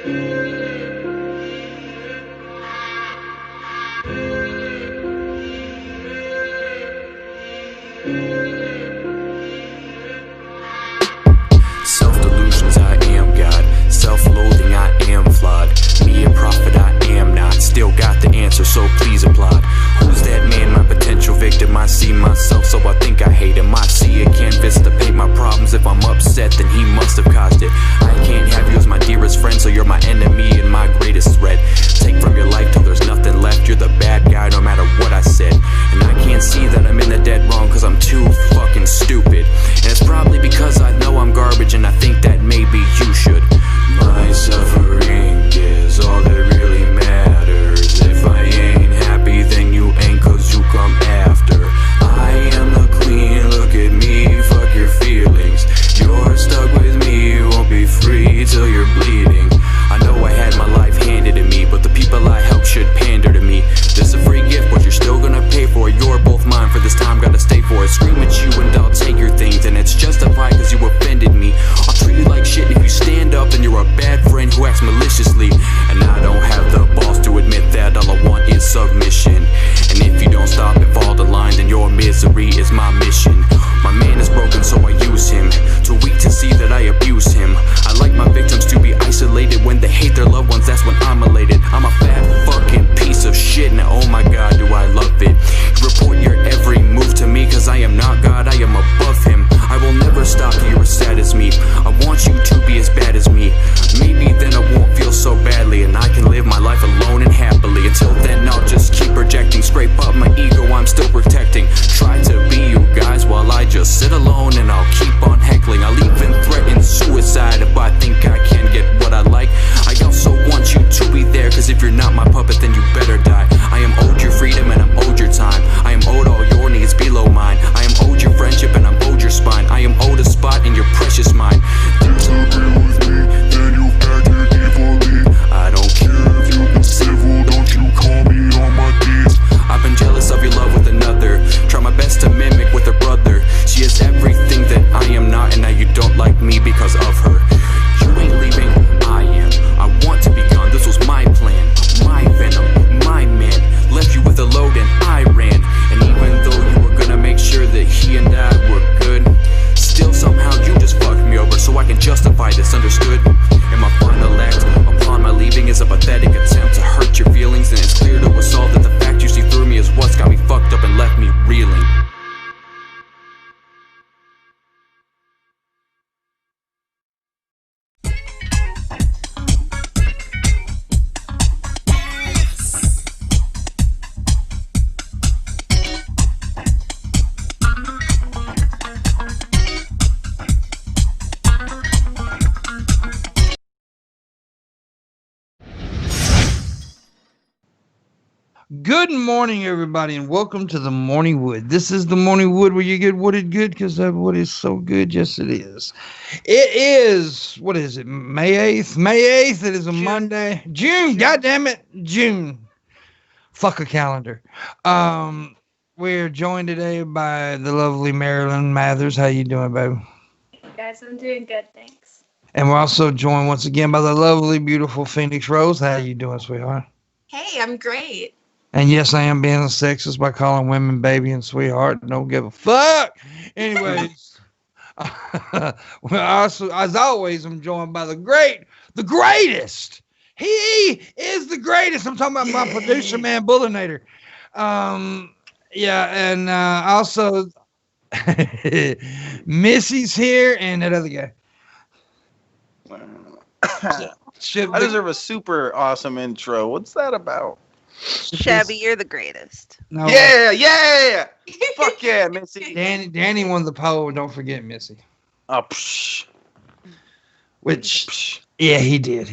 Self-delusions, I am God. Self-loathing, I am flawed. Me a prophet, I am not. Still got the answer, so please applaud. Who's that man, my potential victim? I see myself, so I think I hate him. I see a canvas to paint my problems. If I'm upset, then he must have caused it. I can't have you as my dearest friend, so you're my enemy and my greatest threat. Take from your life till there's nothing left. You're the bad guy no matter what I said. And I can't see that I'm in the dead wrong, cause I'm too fucking stupid. And it's probably because I know I'm garbage, and I think that maybe you should. My suffering is all that really matters. If I ain't happy, then you ain't, cause you come after. I am the queen, look at me, fuck your feelings. You're stuck with me, you won't be free till you're bleeding. I know I had my life handed to me, but the people I help should pander to me. This a free gift, but you're still gonna pay for it. You're both mine for this time, gotta stay for it. Scream at you and I'll take your things, and it's justified cause you offended me. I'll treat you like shit if you stand up, and you're a bad friend who acts maliciously. And I don't have the balls to admit that all I want is submission. And if you don't stop and fall the line, then your misery is my mission. My man is broken, so I use him. Too weak to see that I abuse him. I like my victims to be isolated. When they hate their loved ones, that's when I'm elated. I'm a fat fucking piece of shit, and oh my god, do I love it. You report your every move to me, cause I am not God, I am above him. I will never stop till you're as sad as me. I want you to be as bad as me. Maybe then I won't feel so badly, and I can live my life alone and happily. Until then, I'll just keep projecting. Scrape up my ego, I'm still protecting. Try to be you guys while I just sit alone, and I'll keep on heckling. I'll even threaten suicide if I think I can get what I like. I also want you to be there, cause if you're not my puppet, then you better die. I am owed your freedom and I'm owed your time. I am owed all your needs below mine. I am owed your friendship and I'm owed your spine. I am owed a spot in your precious mind. Disagree with me, then you've acted evilly. I don't care if you've been civil, don't you call me on my deeds. I've been jealous of your love with another. Try my best to mimic with her brother. She is everything that I am not, and now you don't like me because of her. You ain't leaving, I am. I want to be gone, this was my plan. My venom, my man. Left you with a load and I ran. And even though you were gonna make sure that he and I were good, still somehow you just fucked me over, so I can justify this, understood? And my final act upon my leaving is a pathetic attempt to hurt your feelings. And it's clear to us all that the fact you see through me is what's got me fucked up and left me reeling. Good morning, everybody, and welcome to the Morning Wood. This is the Morning Wood where you get wooded good because that wood is so good. Yes, it is. It is, what is it, May 8th? May 8th, it is a Monday. June, goddamn it, June. Fuck a calendar. We're joined today by the lovely Marilyn Mathers. How you doing, baby? Hey guys, I'm doing good, thanks. And we're also joined once again by the lovely, beautiful Phoenix Rose. How you doing, sweetheart? Hey, I'm great. And yes, I am being sexist by calling women baby and sweetheart. Don't give a fuck. Anyways, well, also, as always, I'm joined by the greatest. He is the greatest. I'm talking about my producer, man, Booleanenator. Yeah, and also Missy's here and that other guy. I deserve a super awesome intro. What's that about? Shabby, you're the greatest. No, Yeah. Fuck yeah, Missy. Danny won the poll. Don't forget Missy. Oh, psh. Which, Psh. yeah, he did.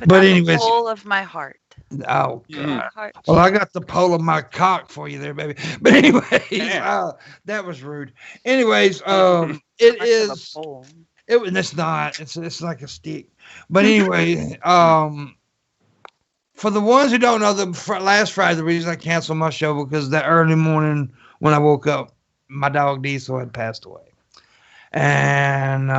But anyways, the whole of my heart. oh Mm. god. Well, I got the pole of my cock for you there, baby. But anyways, that was rude. Anyways, it is. It's not. It's like a stick. But anyway, for the ones who don't know, last Friday, the reason I canceled my show because that early morning when I woke up, my dog Diesel had passed away. And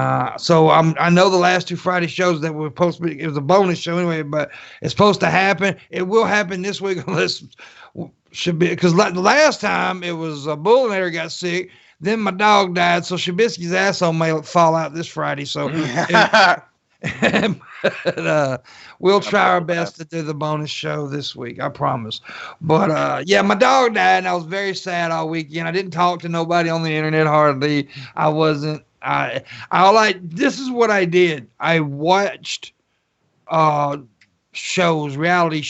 so I know the last 2 Friday shows that were supposed to be, it was a bonus show anyway, but it's supposed to happen. It will happen this week unless should be, because the last time it was Booleanenator got sick, then my dog died, so Shabisky's asshole may fall out this Friday. So but, we'll try our best to do the bonus show this week, I promise. But yeah, my dog died, and I was very sad all weekend. I didn't talk to nobody on the internet hardly. I wasn't. This is what I did. I watched shows, reality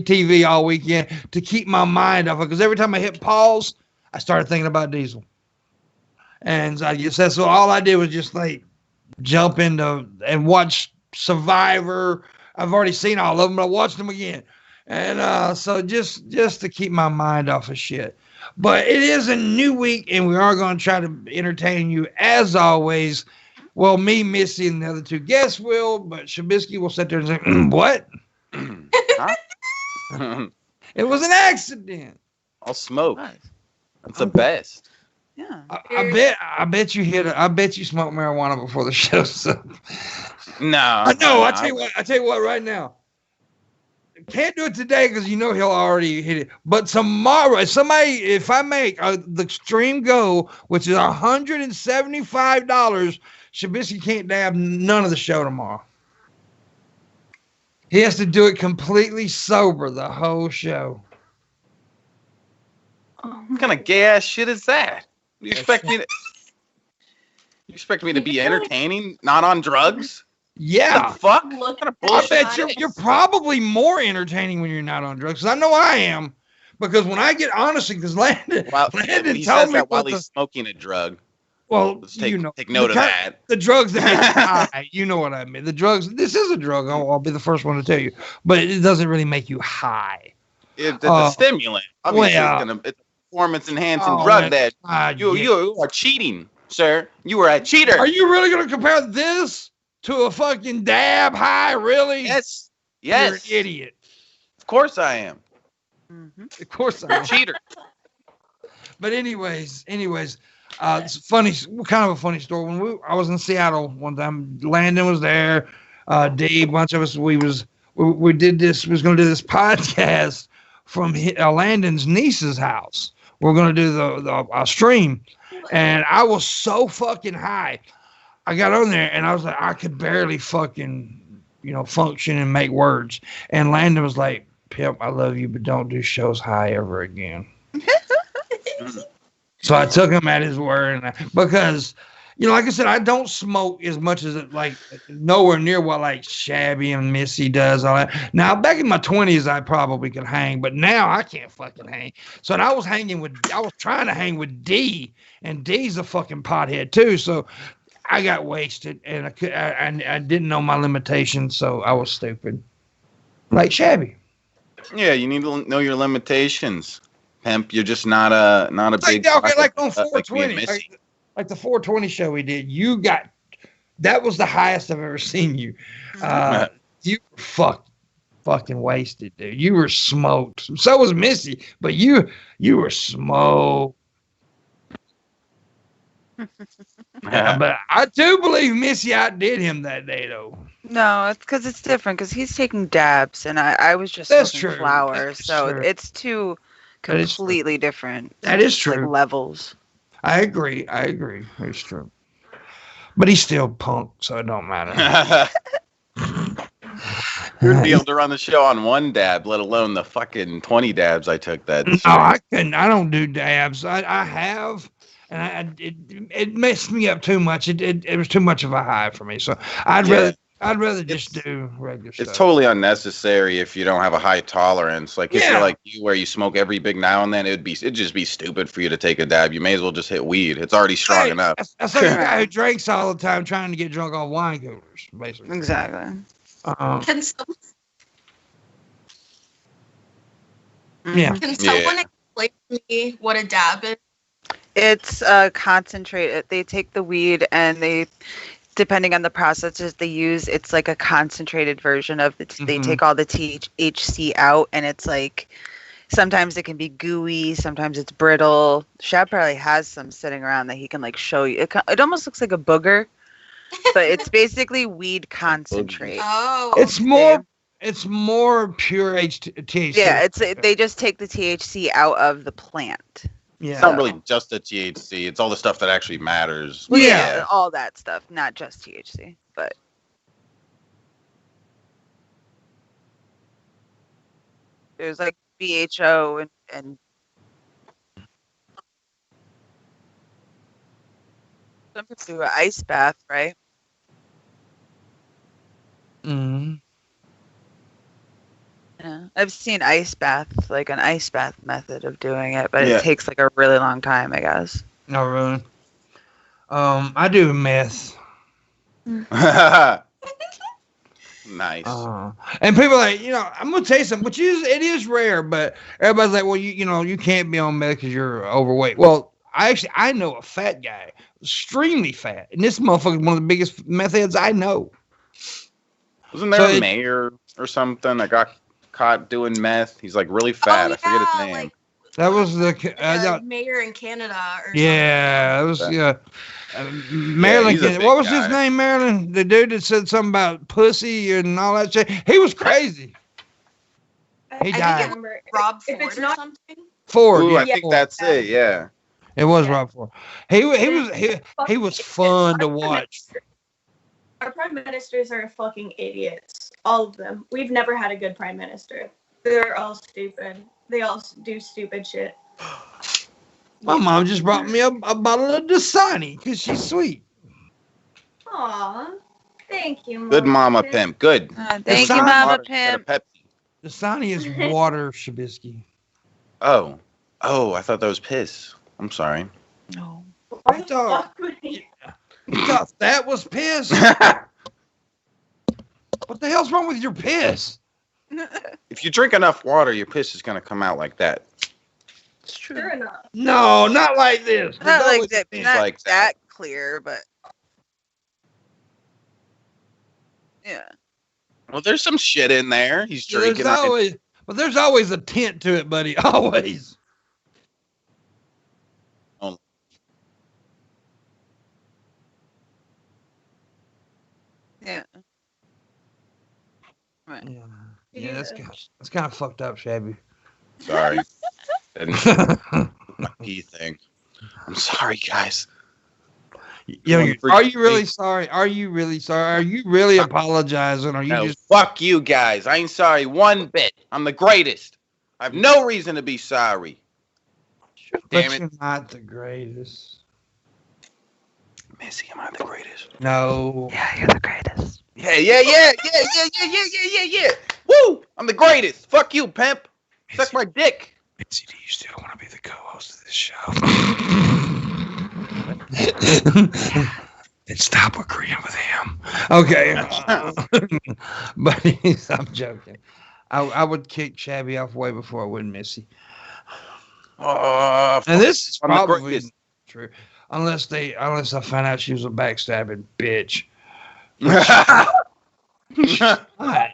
TV all weekend to keep my mind off it. Because every time I hit pause, I started thinking about Diesel. And I guess that's all I did was just like jump into and watch Survivor. I've already seen all of them, but I watched them again. And so just to keep my mind off of shit. But it is a new week, and we are going to try to entertain you as always. Well, me, Missy, and the other 2 guests will, but Shabisky will sit there and say, what? It was an accident. I'll smoke. Nice. That's the best. Yeah. I bet you smoked marijuana before the show. So. No. I know. I tell you what right now. Can't do it today because you know he'll already hit it. But tomorrow, if I make the stream go, which is $175, Shabisky can't dab none of the show tomorrow. He has to do it completely sober the whole show. What kind of gay ass shit is that? You expect me to be entertaining, not on drugs? Yeah. What the fuck? Look What kind of at I bullshit? bet you're probably more entertaining when you're not on drugs. 'Cause I know I am. Because when I get honestly, because Landon Well, told he says me that while what he's smoking a drug. well, Let's you know, take note of that. The drugs that make you high, you know what I mean. The drugs. This is a drug. I'll be the first one to tell you, but it doesn't really make you high. It's a stimulant. Obviously, well, it's a performance-enhancing drug that you are cheating, sir. You are a cheater. Are you really going to compare this to a fucking dab high? Really? Yes. You're an idiot. Of course I am. Mm-hmm. Of course I am. Cheater. But anyways, it's funny, kind of a funny story. When I was in Seattle one time, Landon was there, Dave, a bunch of us. We did this. We was going to do this podcast from Landon's niece's house. We're going to do the stream, and I was so fucking high. I got on there, and I was like, I could barely fucking, function and make words. And Landon was like, Pimp, I love you, but don't do shows high ever again. So I took him at his word, because, like I said, I don't smoke as much as nowhere near what like Shabby and Missy does. All that. Now, back in my 20s, I probably could hang, but now I can't fucking hang. So I was trying to hang with D, and D's a fucking pothead too. So I got wasted, and I didn't know my limitations, so I was stupid, like Shabby. Yeah, you need to know your limitations. Pimp, you're just not a big. Okay, like on like me and 420, Missy. like the 420 show we did. That was the highest I've ever seen you. You were fucking wasted, dude. You were smoked. So was Missy, but you were smoked. But I do believe Missy outdid him that day, though. No, it's because it's different. Because he's taking dabs, and I was just That's smoking true. flowers, That's so true. it's two completely different. That is true. Levels. I agree. It's true. But he's still punk, so it don't matter. You'd be able to run the show on one dab, let alone the fucking 20 dabs I took that. No, I couldn't. I don't do dabs. I have, and it messed me up too much. It was too much of a high for me. So I'd rather just do regular stuff. It's totally unnecessary if you don't have a high tolerance. Like if Yeah. you're like you, where you smoke every big now and then, it'd just be stupid for you to take a dab. You may as well just hit weed. It's already strong enough. That's like a guy who drinks all the time trying to get drunk off wine coolers, basically. Exactly. Can someone, Yeah. can someone explain to me what a dab is? It's concentrated. They take the weed and depending on the processes they use, it's like a concentrated version of it. They take all the THC out, and it's like Sometimes it can be gooey. Sometimes it's brittle. Shab probably has some sitting around that he can like show you. It almost looks like a booger, but it's basically weed concentrate. Oh. It's more pure THC. Yeah, they just take the THC out of the plant. Yeah. It's not really just the THC. It's all the stuff that actually matters. Well, Yeah. all that stuff, not just THC, but there's like BHO and some people do an ice bath, right? Mm-hmm. Yeah, I've seen ice bath, like an ice bath method of doing it, but Yeah. it takes like a really long time, I guess. No, really. I do meth. Nice. And people are like, I'm gonna tell you something, it is rare, but everybody's like, well, you can't be on meth because you're overweight. Well, I know a fat guy, extremely fat, and this motherfucker is one of the biggest meth heads I know. Wasn't there a mayor or something that got caught doing meth? He's like really fat. I forget his name. Like, That was the mayor in Canada. Or yeah, something. it was Maryland. he's a big What was guy. his name, Maryland? The dude that said something about pussy and all that shit. He was crazy. He I died. think it Rob Ford it's or not- something. Ford. Ooh, Yeah, I think Ford. that's it. Yeah. It was Yeah. Rob Ford. He was fun to watch. Our prime ministers are fucking idiots. All of them. We've never had a good prime minister. They're all stupid. They all do stupid shit. My mom just brought me a bottle of Dasani because she's sweet. Aw. Thank you, Mom. Good mama pimp. Good. Thank not you, Mama Water instead of Pimp. Pepsi. Dasani is water, Shabisky. Oh, I thought that was piss. I'm sorry. No. Why the Dog. fuck would he- You thought that was piss? What the hell's wrong with your piss? If you drink enough water, your piss is gonna come out like that. It's true. Fair enough. No, not like this. Not There's like always that. piss. Not like that that. clear, but yeah. Well, there's some shit in there. He's drinking. There's always a tint to it, buddy. Always. Yeah. Right. Yeah, that's kind of fucked up, Shabby. Sorry. And my pee thing. I'm sorry, guys. Are you really sorry? Are you really sorry? Are you really apologizing? Are you No, just fuck you guys. I ain't sorry one bit. I'm the greatest. I have no reason to be sorry. but Damn it. you're not the greatest? Missy, am I the greatest? No. Yeah, you're the greatest. Yeah. Woo! I'm the greatest. Fuck you, pimp. Suck my dick. Missy, do you still want to be the co-host of this show? Then stop agreeing with him. Okay. But I'm joking. I would kick Shabby off way before I would Missy. And this is I'm the probably greatest. true. Unless I found out she was a backstabbing bitch. What?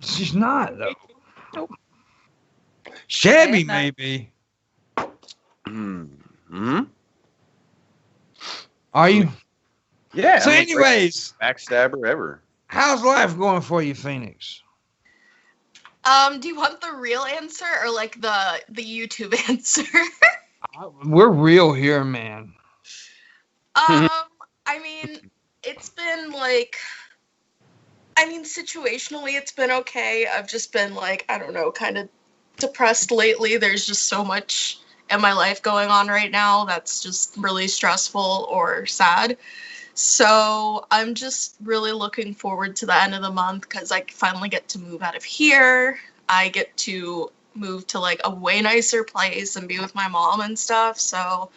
She's not though. Nope. Shabby She's not. maybe. Hmm? Are you? Yeah. So I'm the anyways, greatest backstabber ever. how's life going for you, Phoenix? Do you want the real answer or like the YouTube answer? We're real here, man. I mean, it's been like, situationally, it's been okay. I've just been like, I don't know, kind of depressed lately. There's just so much in my life going on right now that's just really stressful or sad. So I'm just really looking forward to the end of the month because I finally get to move out of here. I get to move to like a way nicer place and be with my mom and stuff. So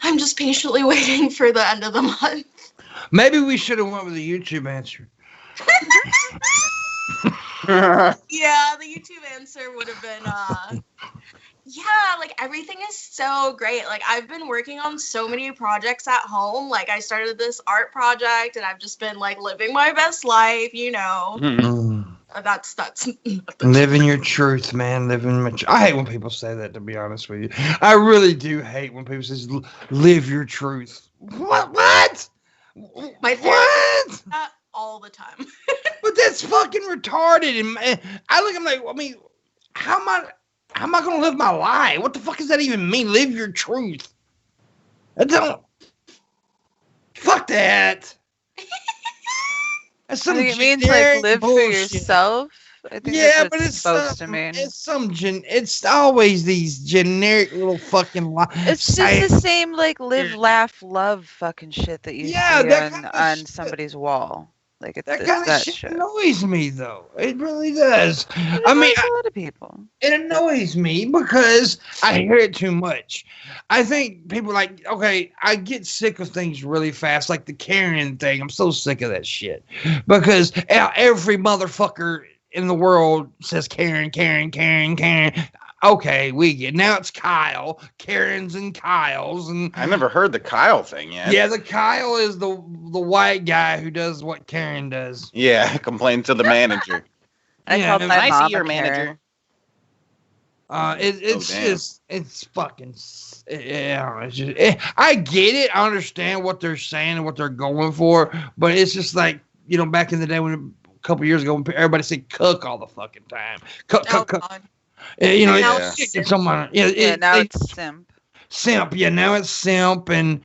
I'm just patiently waiting for the end of the month. Maybe we should have went with the YouTube answer. Yeah, the YouTube answer would have been, yeah, like everything is so great. Like I've been working on so many projects at home. Like I started this art project and I've just been like living my best life, you know. That's nothing. Living your truth, man. Living my I hate when people say that, to be honest with you. I really do hate when people say, live your truth. What? My What? therapist that all the time. But that's fucking retarded. And I look, I'm like, I mean, how am I going to live my life? What the fuck does that even mean? Live your truth. I don't. Fuck that. That's I some think it means generic like live bullshit. for yourself. I think Yeah, that's but what it's supposed to mean. it's always these generic little fucking It's just the same like live, laugh, love fucking shit that you see on somebody's wall. Like it's that it's kind of that shit annoys me, though. It really does. It I mean, annoys a lot of people. it annoys me because I hear it too much. I think people like, okay, I get sick of things really fast, like the Karen thing. I'm so sick of that shit because every motherfucker in the world says Karen, Karen, Karen, Karen. Okay, we get now it's Kyle, Karens and Kyles, and I never heard the Kyle thing yet. yeah, the Kyle is the white guy who does what Karen does. Yeah, complain to the manager. I called my mom a Karen. It's just it's fucking yeah. It's just I get it. I understand what they're saying and what they're going for, but it's just like back in the day when a couple years ago when everybody said "cook" all the fucking time. Cook. Now it's simp. Simp. Yeah, now it's simp, and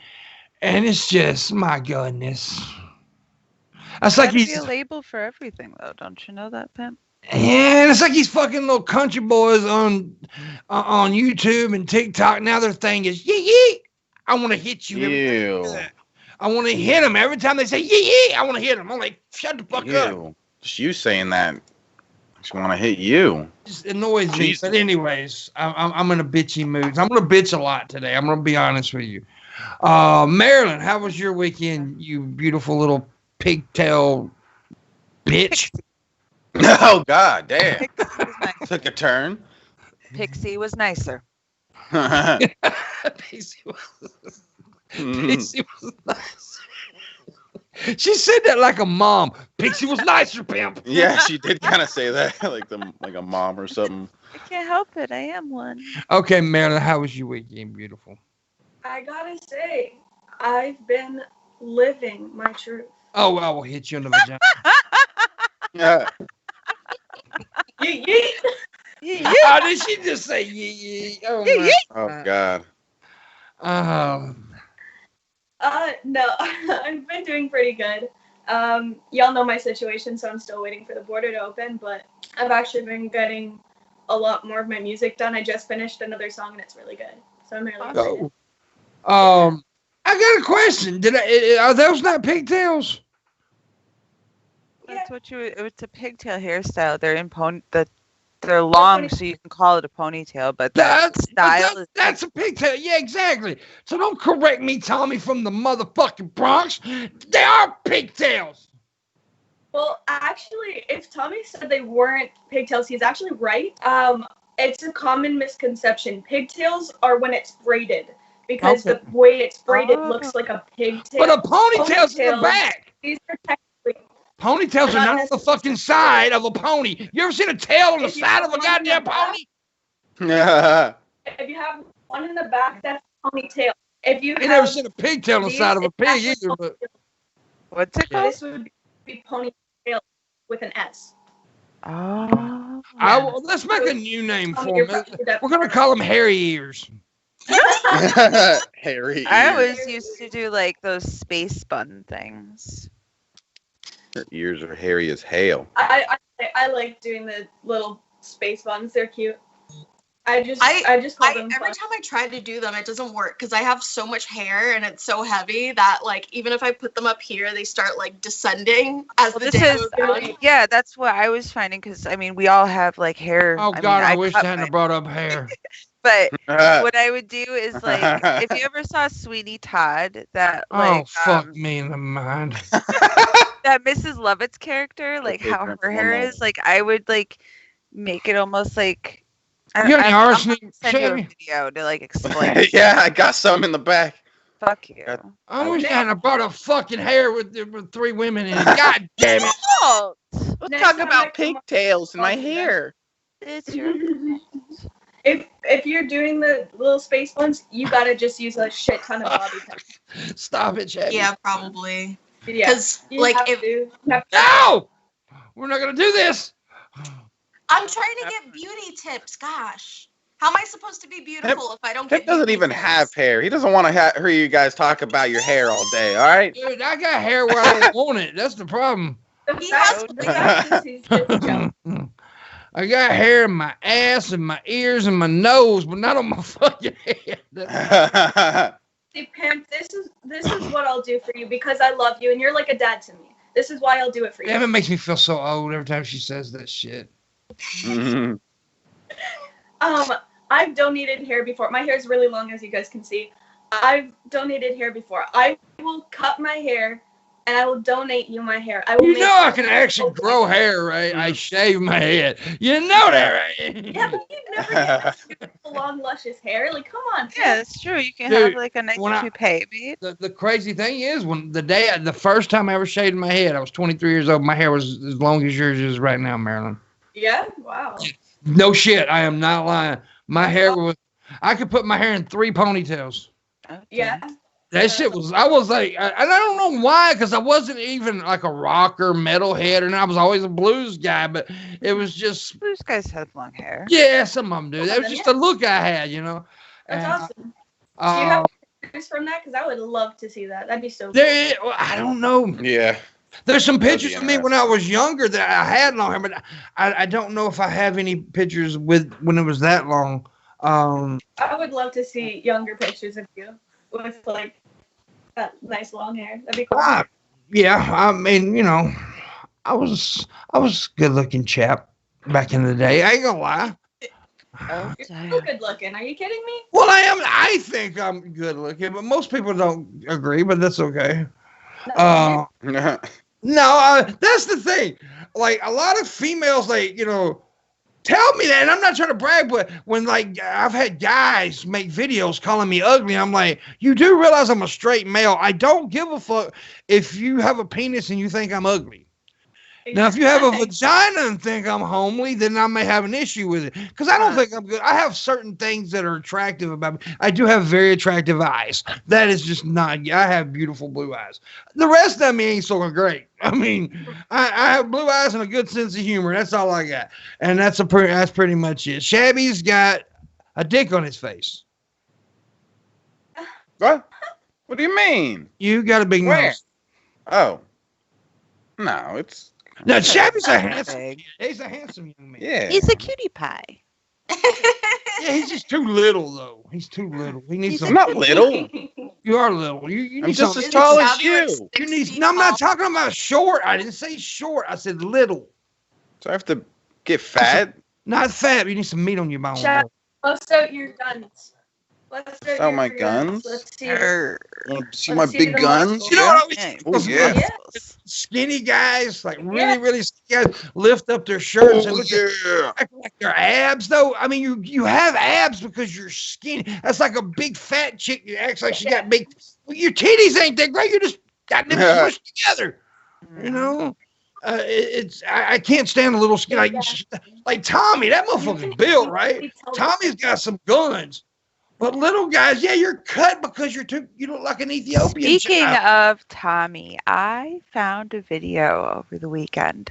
it's just my goodness. That's like he's a label for everything, though. Don't you know that, Pimp? Yeah, it's like these fucking little country boys on YouTube and TikTok. Now their thing is yee. I want to hit you. Ew. I want to hit them every time they say yee. I want to hit them. I'm like, shut the fuck up. Just you saying that. I just want to hit you. It just annoys me. But anyways, I'm in a bitchy mood. I'm gonna bitch a lot today. I'm gonna be honest with you. Marilyn, how was your weekend? You beautiful little pigtail bitch. Oh God, damn! Took a turn. Pixie was nicer. Pixie was nice. She said that like a mom. Pixie was nicer, Pimp. Yeah, she did kind of say that, like a mom or something. I can't help it. I am one. Okay, Marilyn, how was your weekend, beautiful? I gotta say, I've been living my truth. Oh, I will hit you in the vagina. Yeah. Oh, did she just say yee? Oh God. No, I've been doing pretty good. Y'all know my situation, so I'm still waiting for the border to open, but I've actually been getting a lot more of my music done. I just finished another song and it's really good. So I'm really excited. I got a question. Are those not pigtails? That's what it's a pigtail hairstyle. They're in they're long, so you can call it a ponytail, but that's a pigtail. Yeah, exactly. So don't correct me, Tommy from the motherfucking Bronx. They are pigtails. Well, actually, if Tommy said they weren't pigtails, he's actually right. It's a common misconception. Pigtails are when it's braided, because the way it's braided looks like a pigtail. But a ponytail's in the back. These are technically... Ponytails are not on the fucking side of a pony. You ever seen a tail on the side of a goddamn pony? If you have one in the back, that's a ponytail. If you never seen a pigtail on the side of a pig either. But what's it called? This would be ponytail with an S. Oh. Let's make a new name for them. We're gonna call them hairy ears. Hairy ears. I always used to do like those space bun things. Her ears are hairy as hail. I like doing the little space buns. They're cute. I just call them every time I try to do them, it doesn't work because I have so much hair and it's so heavy that like even if I put them up here, they start like descending as the day goes on. Yeah, that's what I was finding because I mean we all have like hair. Oh God, I wish I hadn't brought up hair. But what I would do is like if you ever saw Sweeney Todd, that like fuck me in the mind. That Mrs. Lovett's character, like how her hair is, like I would like make it almost like I'm gonna send you a video to like explain. Yeah, I got some in the back. Fuck you. I wish I hadn't brought a fucking hair with 3 women in it. God damn it. What Let's Next talk time I about come on- pigtails in my on the hair. It's your If you're doing the little space ones, you gotta just use a shit ton of bobby pins. Stop it, Shabby. Yeah, probably. Yeah, Because you like have if to. You have to. No! We're not going to do this. I'm trying to get beauty tips, gosh. How am I supposed to be beautiful if I don't Pip get doesn't beauty even tips? have hair. He doesn't want to hear you guys talk about your hair all day, all right? Dude, I got hair where I don't want it. That's the problem. The He fact, has- the fact is he's just jealous. I got hair in my ass and my ears and my nose, but not on my fucking head. See, Pimp, this is what I'll do for you because I love you and you're like a dad to me. This is why I'll do it for you. Damn, it makes me feel so old every time she says that shit. Mhm. I've donated hair before. My hair is really long, as you guys can see. I've donated hair before. I will cut my hair, and I will donate you my hair. I will. You make know I can actually grow hair, right? I shave my head. You know that, right? Yeah, but you've never had beautiful, long, luscious hair. Like, come on. Yeah, it's true. You can Dude, have like a nice when I- toupee, mate. The crazy thing is, when the first time I ever shaved my head, I was 23 years old. My hair was as long as yours is right now, Marilyn. Yeah. Wow. No shit, I am not lying. My hair was, I could put my hair in 3 ponytails. Oh, Yeah. That shit was, I was like, and I don't know why, because I wasn't even like a rocker, metalhead, and I was always a blues guy, but it was just, These guys have long hair. yeah, some of them do. That was just the look I had, you know. That's And, awesome. Do you have uh, pictures from that? Because I would love to see that. That'd be so cool. there, well, I don't know. Yeah. There's some That'd be pictures of me when I was younger that I had long hair, but I don't know if I have any pictures with when it was that long. I would love to see younger pictures of you with like that nice long hair. That'd be cool. Yeah, I mean, you know, I was a good looking chap back in the day. I ain't gonna lie. Oh, You're damn. so good looking. Are you kidding me? Well, I am. I think I'm good looking, but most people don't agree. But that's okay. No, No, that's the thing. Like a lot of females, like, you know, tell me that, and I'm not trying to brag, but when like I've had guys make videos calling me ugly, I'm like, you do realize I'm a straight male. I don't give a fuck if you have a penis and you think I'm ugly. Now, if you have a vagina and think I'm homely, then I may have an issue with it. Because I don't think I'm good. I have certain things that are attractive about me. I do have very attractive eyes. That is just not. I have beautiful blue eyes. The rest of me ain't so great. I mean, I have blue eyes and a good sense of humor. That's all I got. And that's pretty much it. Shabby's got a dick on his face. What? What do you mean? You got a big Where? nose. Oh. No, it's. Now, Shabby's a handsome. Big. He's a handsome young man. Yeah. He's a cutie pie. Yeah, he's just too little though. He's too little. He needs He's some. I'm not little. You are little. You I'm need just some. as tall as Shabby, like, you. 6 You need. feet No, I'm not tall. talking about short. I didn't say short. I said little. So I have to get fat? Not fat. You need some meat on your bone. Shab- Bust out your guns. Bust out Oh, your my guns? Let's see. Err. You want to see Let's my see big the guns? muscles. You know what I always Yeah. think Oh, of? yeah. Yeah. Skinny guys, like really, Yeah. really skinny guys, lift up their shirts and Oh, look yeah. at like their abs. Though I mean, you have abs because you're skinny. That's like a big fat chick that acts like she got big. Well, your titties ain't that great. You just got them pushed together. You know. I can't stand a little skin like Tommy. That motherfucker's built right. Tommy's got some guns, but little guys, yeah, you're cut because you look like an Ethiopian. Speaking child. of Tommy, I found a video over the weekend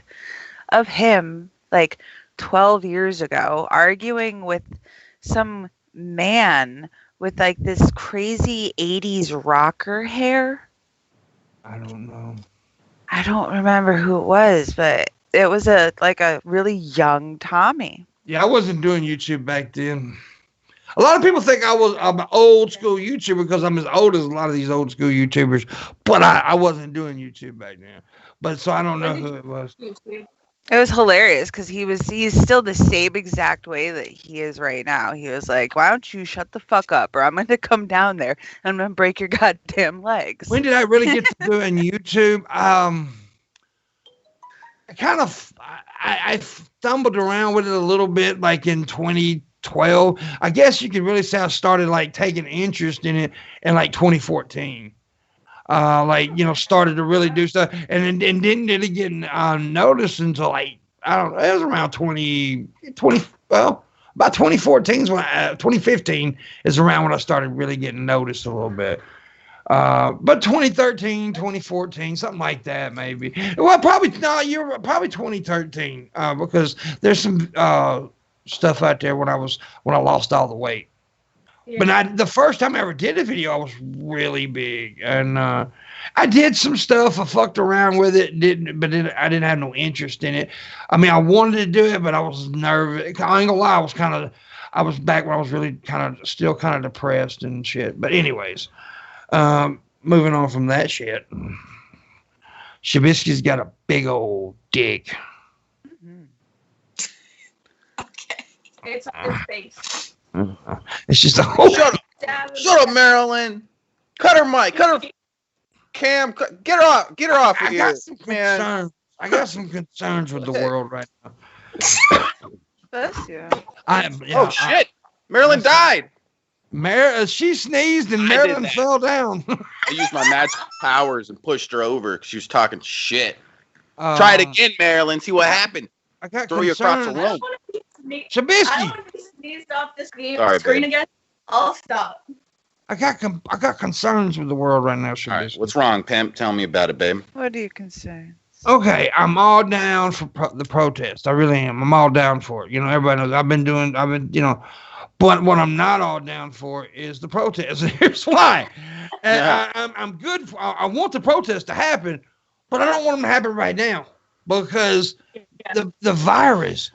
of him like 12 years ago arguing with some man with like this crazy 80s rocker hair. I don't know. I don't remember who it was, but it was a really young Tommy. Yeah, I wasn't doing YouTube back then. A lot of people think I'm an old school YouTuber because I'm as old as a lot of these old school YouTubers, but I wasn't doing YouTube back then. But so I don't know who it was. It was hilarious because he's still the same exact way that he is right now. He was like, "Why don't you shut the fuck up, or I'm going to come down there and I'm going to break your goddamn legs." When did I really get to doing YouTube? I stumbled around with it a little bit, like in 2012. I guess you could really say I started like taking interest in it in like 2014. started to really do stuff, and didn't really get noticed until like, I don't know, it was around 2020. Well, about 2014 2015 is around when I started really getting noticed a little bit. But 2013, 2014, something like that, maybe. Well, you're probably 2013, because there's some stuff out there when I lost all the weight. Yeah. But the first time I ever did a video, I was really big, and I did some stuff. I fucked around with it, I didn't have no interest in it. I mean, I wanted to do it, but I was nervous. I ain't gonna lie, I was back when I was really still kind of depressed and shit. But anyways, moving on from that shit, Shabisky's got a big old dick. Okay. It's on his face. It's just a whole. Shut up, Marilyn. Cut her mic. Cut her cam. Get her off. Get her off of here, man. I got some concerns with the world right now. Bless you. Oh shit! Marilyn died. She sneezed and I Marilyn did that. fell down. I used my magic powers and pushed her over because she was talking shit. Try it again, Marilyn. See what happened. I got Throw you across the concerns. room. I Shabisky, don't want to be sneezed off this Sorry, screen babe. again. I'll stop. I got concerns with the world right now, Shabisky. All right, what's wrong, Pimp? Tell me about it, babe. What are you concerned? Okay, I'm all down for the protest. I really am. I'm all down for it. You know, everybody knows I've been, but what I'm not all down for is the protest. Here's why. And I'm good. I want the protest to happen, but I don't want them to happen right now because the virus.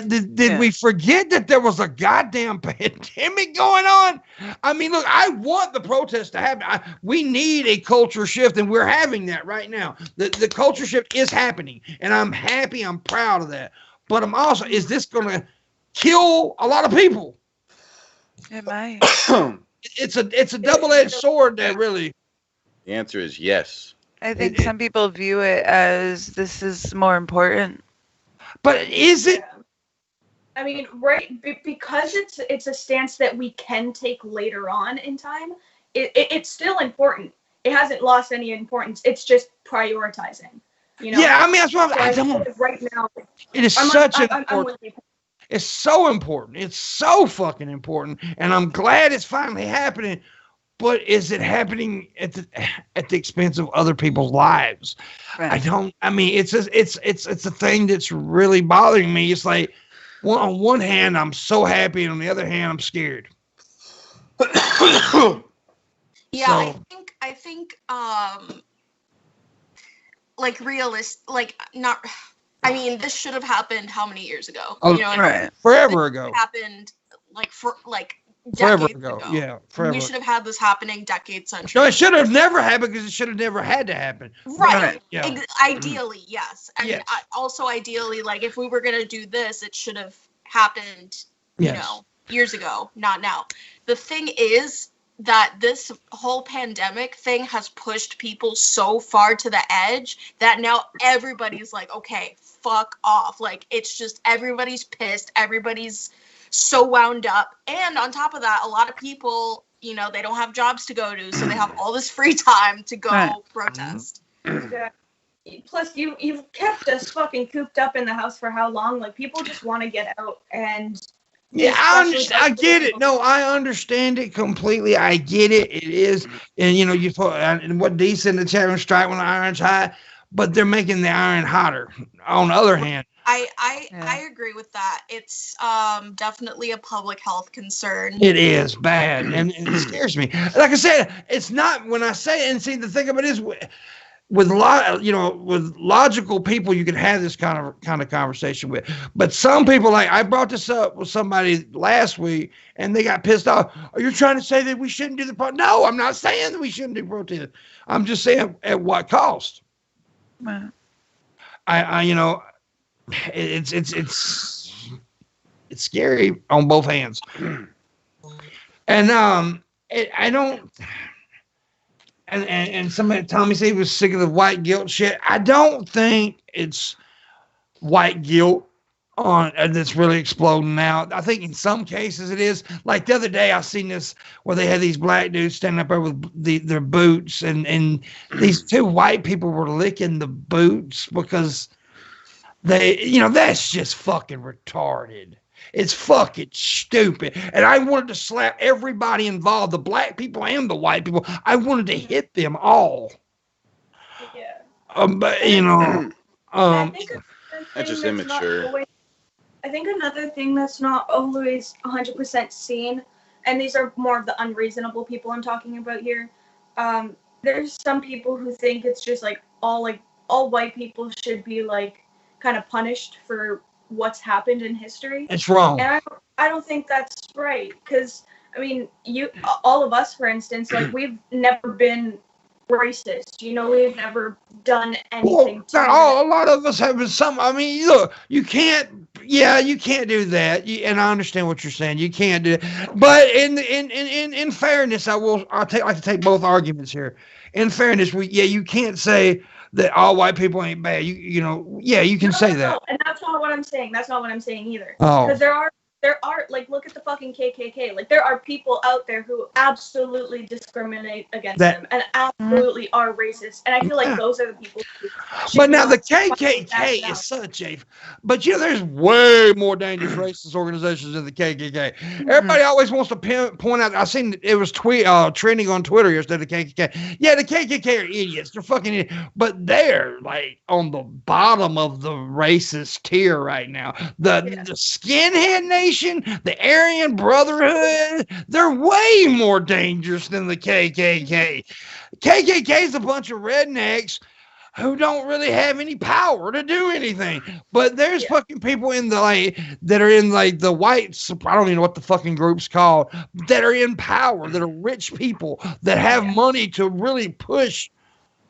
Did we forget that there was a goddamn pandemic going on? I mean, look, I want the protest to happen. We need a culture shift, and we're having that right now. The culture shift is happening, and I'm happy. I'm proud of that. But I'm also, is this going to kill a lot of people? It might. It's a double-edged sword that really. The answer is yes. I think some people view it as this is more important. But is it? I mean, right, because it's a stance that we can take later on in time. It's still important. It hasn't lost any importance. It's just prioritizing. You know? Yeah, I mean that's what I So don't. right now. It is I'm important. with you. It's so important. It's so fucking important, and I'm glad it's finally happening. But is it happening at the expense of other people's lives? Right. I mean, it's a thing that's really bothering me. It's like, on one hand, I'm so happy, and on the other hand, I'm scared. Yeah, So- I think like not. I mean, this should have happened how many years ago? Oh, You know what I mean? Right. Forever ago. It happened Forever decades ago. ago. Yeah, forever. We should have had this happening decades, centuries. No, it should have never happened because it should have never had to happen. Right. Yeah. Ideally, yes. And Yes. also ideally, like if we were going to do this, it should have happened, Yes. years ago, not now. The thing is that this whole pandemic thing has pushed people so far to the edge that now everybody's like, okay, fuck off. Like it's just everybody's pissed. Everybody's so wound up. And on top of that, a lot of people, they don't have jobs to go to, so they have all this free time to go Right. protest. Yeah. Plus, you've kept us fucking cooped up in the house for how long? Like, people just want to get out and. Yeah, I get it. No, I understand it completely. I get it. It is, and and what Dee said in the chat room, strike when the iron's hot, but they're making the iron hotter. On the other hand, I agree with that. It's definitely a public health concern. it is bad, and it scares me. Like I said, it's not when I say it. And see, the thing about it is, with logical people, you can have this kind of conversation with. But some people, like I brought this up with somebody last week, and they got pissed off. Are you trying to say that we shouldn't do the protest? No, I'm not saying that we shouldn't do protest. I'm just saying at what cost. Right. It's scary on both hands, and I don't. And somebody Tommy said he was sick of the white guilt shit. I don't think it's white guilt. on that's really exploding now. I think in some cases it is. Like the other day, I seen this where they had these black dudes standing up there with their boots, and these two white people were licking the boots because that's just fucking retarded. It's fucking stupid. And I wanted to slap everybody involved, the black people and the white people. I wanted to hit them all. Yeah. But I think That's just immature. I think another thing that's not always 100% seen, and these are more of the unreasonable people I'm talking about here. There's some people who think it's just like all white people should be like kind of punished for what's happened in history. It's wrong. And I don't think that's right, because I mean, all of us, for instance, like we've never been racist. We've never done anything. A lot of us have some. I mean, look, you can't do that. And I understand what you're saying. You can't do it. But in fairness, I like to take both arguments here. In fairness, you can't say that all white people ain't bad. You can say that. No, and that's not what I'm saying. That's not what I'm saying either. Oh. Because there are like, look at the fucking KKK. Like, there are people out there who absolutely discriminate against them and absolutely are racist. And I feel like those are the people who But now the KKK is such a... But, there's way more dangerous racist organizations than the KKK. Everybody always wants to point out... I seen it was trending on Twitter yesterday, the KKK. Yeah, the KKK are idiots. They're fucking idiots. But they're, like, on the bottom of the racist tier right now. The skinhead nation, the Aryan Brotherhood, they're way more dangerous than the KKK. KKK is a bunch of rednecks who don't really have any power to do anything. But there's fucking people in the that are in the white, I don't even know what the fucking group's called, that are in power, that are rich people that have money to really push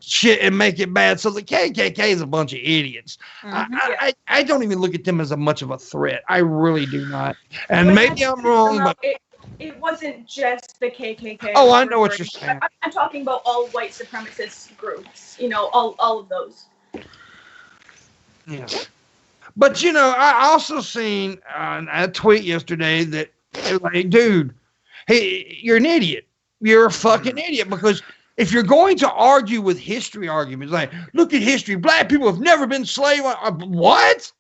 shit and make it bad. So the KKK is a bunch of idiots. I don't even look at them as much of a threat. I really do not. And maybe I'm wrong, but it wasn't just the KKK. Oh, I know what you're saying. I'm talking about all white supremacist groups. All of those. Yeah. But I also seen a tweet yesterday that like, dude, hey, you're an idiot. You're a fucking idiot, because if you're going to argue with history arguments, like, look at history, black people have never been slave. What?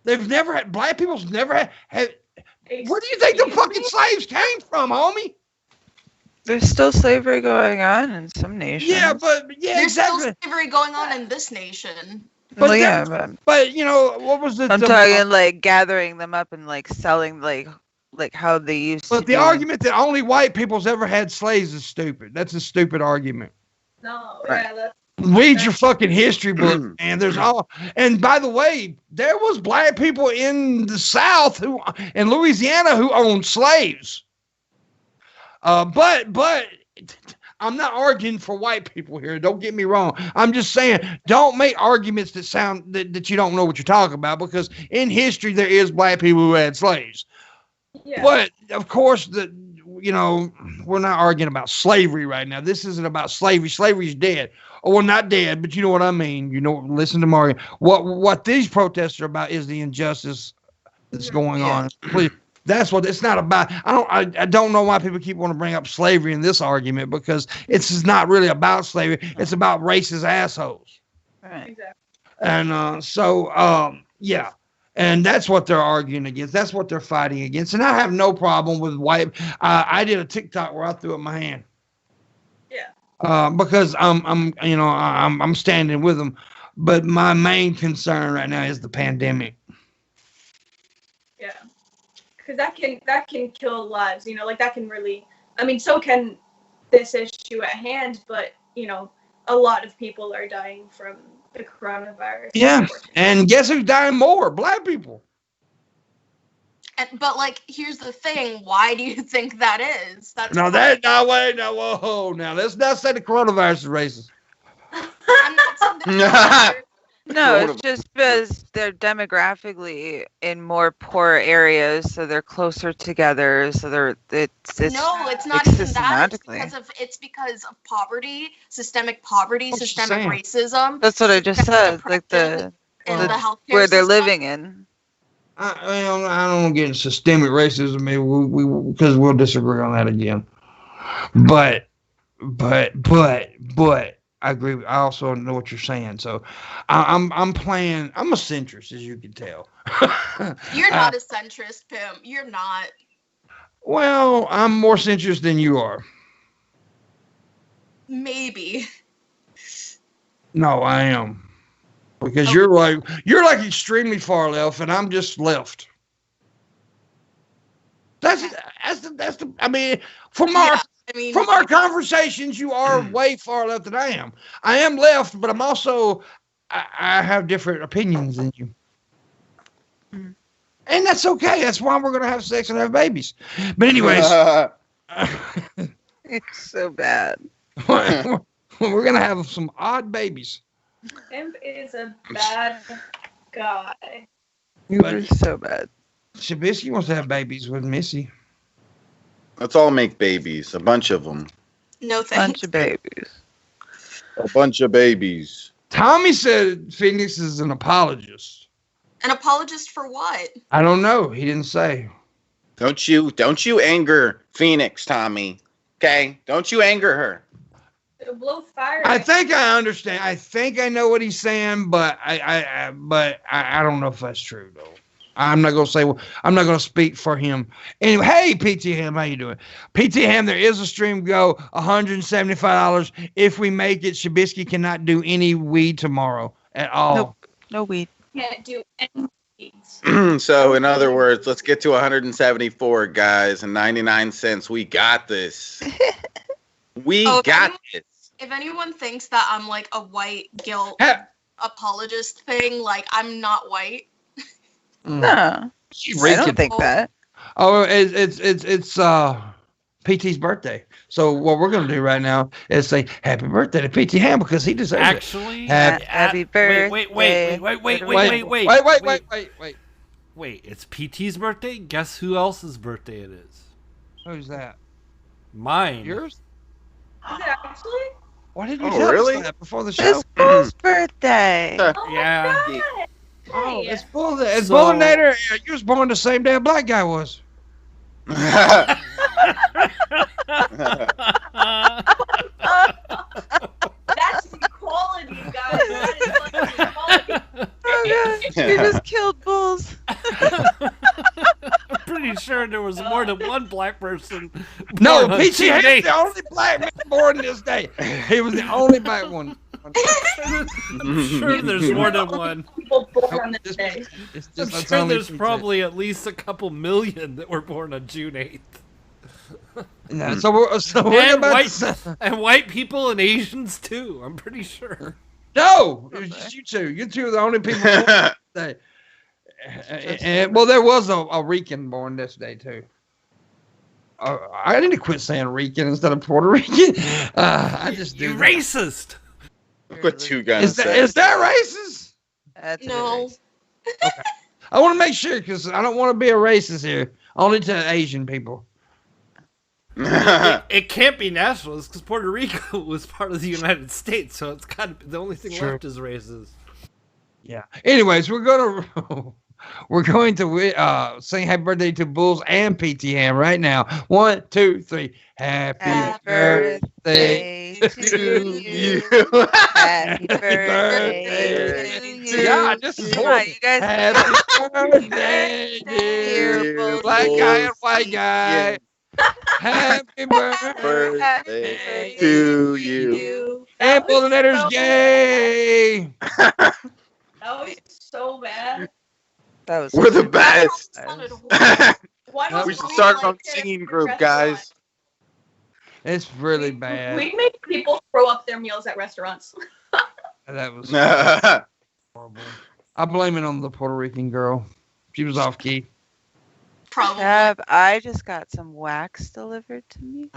They've never had, black people's never had. Where do you think the fucking slaves came from, homie? There's still slavery going on in some nations. Yeah, but There's exactly. still slavery going on in this nation. But but what was the? I'm talking like gathering them up and like selling like how they used to. But the argument that only white people's ever had slaves is stupid. That's a stupid argument. No, right. Read your fucking history book, man. There's and by the way, there was black people in the South in Louisiana who owned slaves. But I'm not arguing for white people here. Don't get me wrong. I'm just saying, don't make arguments that sound that you don't know what you're talking about, because in history there is black people who had slaves. Yeah. But of course, we're not arguing about slavery right now. This isn't about slavery. Slavery's dead. Oh, well, not dead, but you know what I mean. Listen to Mario. What these protests are about is the injustice that's going on. Please, that's what it's not about. I don't know why people keep wanting to bring up slavery in this argument, because it's not really about slavery. It's about racist assholes. Right. Exactly. And yeah. And that's what they're arguing against. That's what they're fighting against. And I have no problem with white. I did a TikTok where I threw up my hand. Yeah. Because I'm standing with them. But my main concern right now is the pandemic. Yeah. Because that can kill lives. That can really. I mean, so can this issue at hand. But a lot of people are dying from the coronavirus. Yeah, and guess who's dying more? Black people. But here's the thing. Why do you think that is? Whoa. Now let's not say the coronavirus is racist. I'm not saying that. No, it's just because they're demographically in more poor areas, so they're closer together. So it's no, it's not even that. It's because of poverty, systemic poverty, systemic racism. That's what I just said. Like the healthcare where they're living in. I don't want to get into systemic racism. Maybe because we'll disagree on that again. But I agree. I also know what you're saying. So I'm playing. I'm a centrist, as you can tell. You're not a centrist, Pimp. You're not. Well, I'm more centrist than you are. Maybe. No, I am. Because you're like extremely far left, and I'm just left. That's the. I mean, from our conversations, you are way far left than I am. I am left, but I'm also I have different opinions than you, and that's okay. That's why we're gonna have sex and have babies. But anyways, It's so bad. we're gonna have some odd babies. Pimp is a bad guy. You are so bad. Shabisky wants to have babies with Missy. Let's all make babies. A bunch of them. No Bunch thanks. of babies. A bunch of babies. Tommy said Phoenix is an apologist. An apologist for what? I don't know. He didn't say. Don't you anger Phoenix, Tommy. Okay? Don't you anger her. It'll blow fire. I think I understand. I think I know what he's saying, but I don't know if that's true though. I'm not gonna say. I'm not gonna speak for him. Anyway, hey PT Ham, how you doing? PT Ham, there is a stream go $175 if we make it. Shabisky cannot do any weed tomorrow at all. Nope. No weed. Can't do any weeds. So, in other words, let's get to 174, guys, and 99 cents. We got this. We got this. If anyone thinks that I'm like a white guilt apologist thing, like I'm not white. No, I don't think that. Oh, it's PT's birthday. So what we're gonna do right now is say happy birthday to PT Ham because he deserves it. Actually, Happy birthday. Wait. It's PT's birthday? Guess who else's birthday it is? Who's that? Mine. Yours? Is it actually? Why didn't you Oh, tell really? us that before the show? It's Bull's birthday. Oh Yeah. my God. Oh, Hey. it's Bull. It's So- Booleanenator. You was born the same day a black guy was. That's equality, you guys. That is fucking equality. Oh god, you just killed Bulls. I'm pretty sure there was more than one black person. No, born on PT two Ham's days. the only black man born this day. He was the only black one. I'm sure there's more than one. People born on this day. It's I'm just, sure there's probably at least a couple million that were born on June 8th. No, so we're And about white, to say, and white people and Asians too, I'm pretty sure. no, it was just you two. You two are the only people born this day. And well, there was a Rican born this day too. I need to quit saying Rican instead of Puerto Rican. I just do. You racist! Put two guns. Is that racist? That's a bit No. racist. I want to make sure because I don't want to be a racist here. Only to Asian people. It can't be nationalist because Puerto Rico was part of the United States, so it's kind of the only thing True. left is racist. Yeah. Anyways, we're going to sing happy birthday to Bulls and PT Ham right now. 1, 2, 3. Happy birthday to you. Happy birthday to you. God, this is Come on, horrible. you guys. Happy birthday, dear black guy and white guy. Happy birthday to you. And Booleanenator's gay. That was so bad. That was We're the best. Sounded horrible. Why don't We should start our own this singing at group, restaurants? guys. It's really bad. We make people throw up their meals at restaurants. That was horrible. I blame it on the Puerto Rican girl. She was off key. Probably. I just got some wax delivered to me.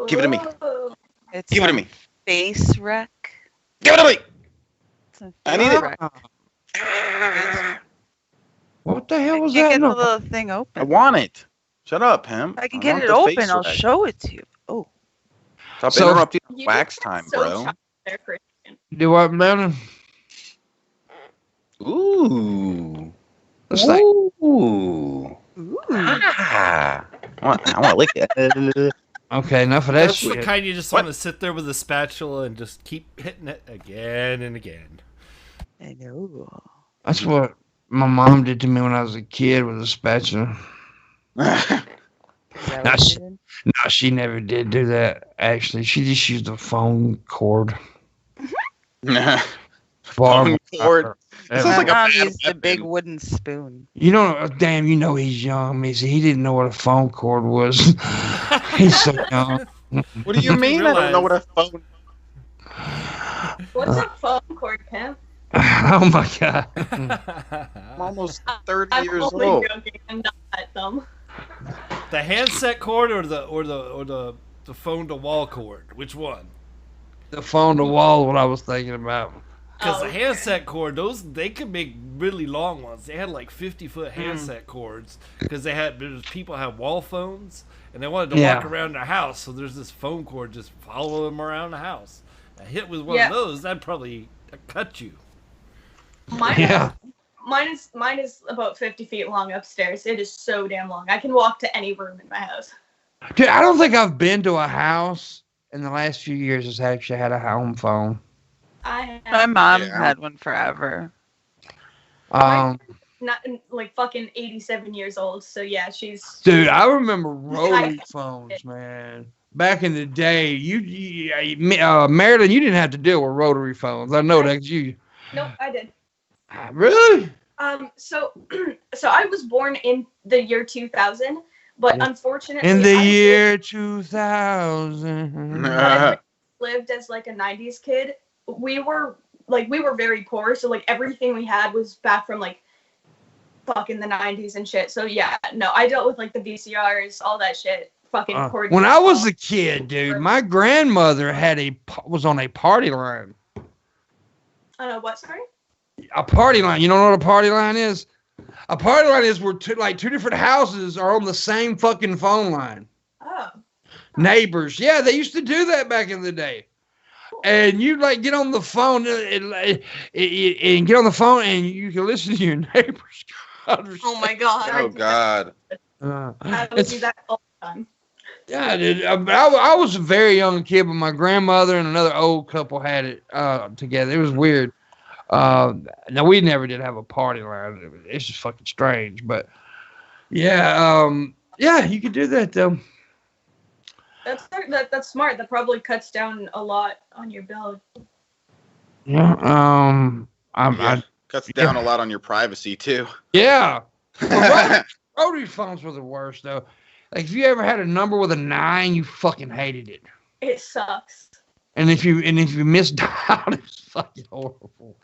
Give it to me. Ooh. It's Give it to some me. face wreck. Give it to me. Some I need face it. wreck. What the hell I was can't that? get the No. little thing I open. want it. Shut up, him. I can get it open. I'll show it to you. Oh, Stop So- interrupting You wax are time, so bro. chopped there, Christian. Do what, man? Ooh. It's like, Ooh. Ah. I want to lick it. okay, enough of that That's the shit. kind you just want to sit there with a spatula and just keep hitting it again and again. I know. That's what my mom did to me when I was a kid with a spatula. Is that Nah, what you did? No, she never did do that. Actually, she just used a phone cord. Phone cord. Yeah, Sounds like a Mom bad used a weapon. big wooden spoon. you know, damn, you know he's young, Missy. He didn't know what a phone cord was. He's so young. What do you mean? I don't know what a phone. What's a phone cord, Pimp? Oh my god. I'm almost 30 I'm years only old. joking. I'm not that dumb. The handset cord or the phone to wall cord? Which one? The phone to wall, what I was thinking about. Because the okay. handset cord, they could make really long ones. They had like 50-foot handset cords because people had wall phones and they wanted to Yeah. walk around their house. So there's this phone cord just follow them around the house. A hit with one Yeah. of those, that'd probably cut you. Yeah. Mine is about 50 feet long upstairs. It is so damn long. I can walk to any room in my house. Dude, I don't think I've been to a house in the last few years that's actually had a home phone. I My have mom Yeah. had one forever. not like fucking 87 years old. So yeah, she's. Dude, I remember rotary phones, man. Back in the day, Marilyn, you didn't have to deal with rotary phones. I know that you. Nope, I did. Really? So I was born in the year 2000, but unfortunately, In the I year 2000. lived as like a 90s kid. We were very poor, so like everything we had was back from like fucking the 90s and shit. So yeah, no, I dealt with like the VCRs, all that shit. Fucking When I was a kid, dude, my grandmother was on a party line. What? Sorry. A party line. You don't know what a party line is? A party line is where two different houses are on the same fucking phone line. Oh. Neighbors. Yeah, they used to do that back in the day. And you like get on the phone and get on the phone and you can listen to your neighbors. Oh my god. Oh God. I would do that all the time. Yeah, dude. I was a very young kid, but my grandmother and another old couple had it together. It was weird. Now we never did have a party line. It's just fucking strange, but yeah, you could do that though. That's smart. That probably cuts down a lot on your bill. Yeah, Cuts down a lot on your privacy too. yeah. Rotary phones were the worst though. Like if you ever had a number with a 9, you fucking hated it. It sucks. And if you misdialed, it's fucking horrible.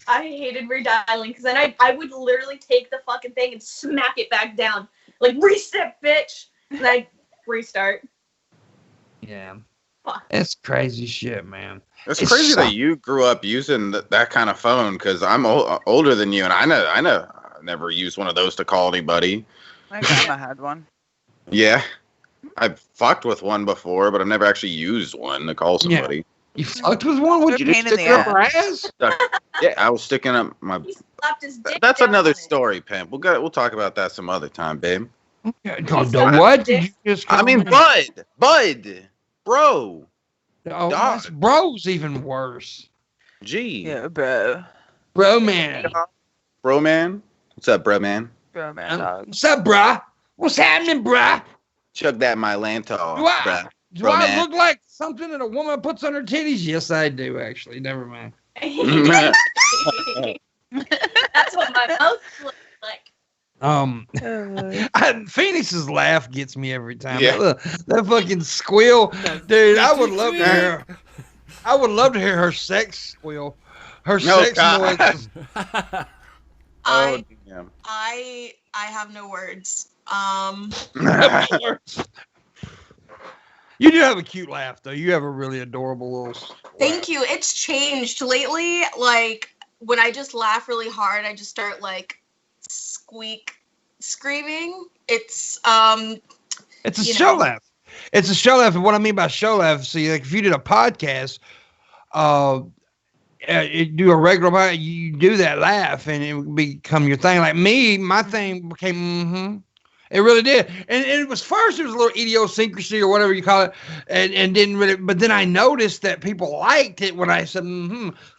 I hated redialing because then I would literally take the fucking thing and smack it back down. Like, reset, bitch! And I'd restart. Yeah. Fuck. It's crazy shit, man. It's It crazy that sucks. you grew up using that kind of phone because I'm older than you, and I never used one of those to call anybody. My grandma had one. Yeah, I've fucked with one before, but I've never actually used one to call somebody. You fucked with one? What'd you They're do? a pain in Stick the it up her ass? Yeah, I was sticking up my. He slapped his dick That's down another on it. story, Pimp. We'll talk about that some other time, babe. What did you just call I mean, me? bud, bro. Oh, dog. that's bro's even worse. Gee, Yeah, bro. Bro, man. bro, man. What's up, bro, man? Bro, man, dog. What's up, bruh? What's happening, bruh? Chug that Mylantol, Do I, bruh. do Bro, I man. look like something that a woman puts on her titties? Yes, I do, actually. Never mind. That's what my mouth looks like. Phoenix's laugh gets me every time. Yeah. That fucking squeal, dude. I would love to hear. I would love to hear her sex squeal. Her sex God. noise. Oh, damn. I have no words. You do have a cute laugh, though. You have a really adorable little. Thank you. It's changed lately. Like when I just laugh really hard, I just start like screaming. It's It's a you show know. laugh. It's a show laugh, and what I mean by show laugh, see, like if you did a podcast, do a regular, you do that laugh and it would become your thing. Like me, my thing became, It really did. And it was first, it was a little idiosyncrasy or whatever you call it. And didn't really, but then I noticed that people liked it when I said,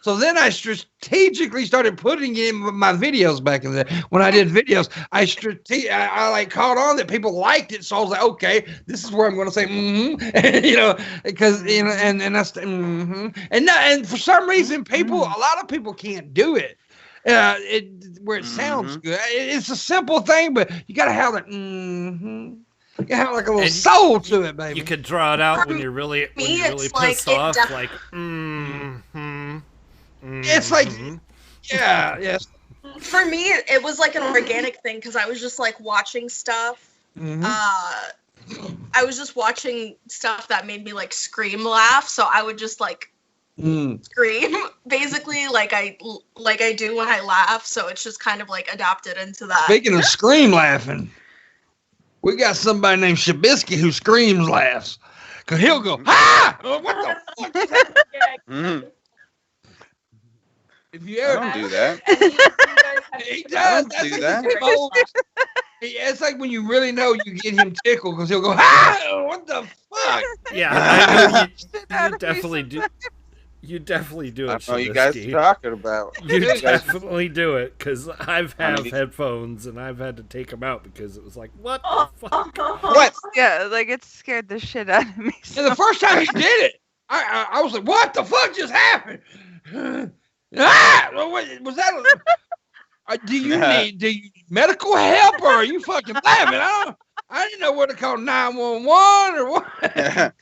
So then I strategically started putting it in my videos back in the day. When I did videos, I like caught on that people liked it. So I was like, okay, this is where I'm going to say, because, and that's, and for some reason, a lot of people can't do it. Where it sounds good. It's a simple thing, but you gotta have that. You gotta have like a little soul to it, baby. You could draw it out when you're really pissed off, like. It's like, yes. For me, it was like an organic thing because I was just like watching stuff. I was just watching stuff that made me like scream laugh, so I would just like. Scream basically like I do when I laugh, so it's just kind of like adapted into that. Speaking of scream laughing, we got somebody named Shabisky who screams laughs because he'll go what the fuck. If you ever do that, he does. Do that. It's like when you really know you get him tickled because he'll go what the fuck. Yeah, I know you definitely do. You definitely do it. I know you guys are talking about. You definitely do it because I've had headphones and I've had to take them out because it was like, what the fuck? What? Yeah, like it scared the shit out of me. So. And the first time he did it, I was like, what the fuck just happened? Was that? Do you need medical help or are you fucking laughing? I didn't know what to call 911 or what.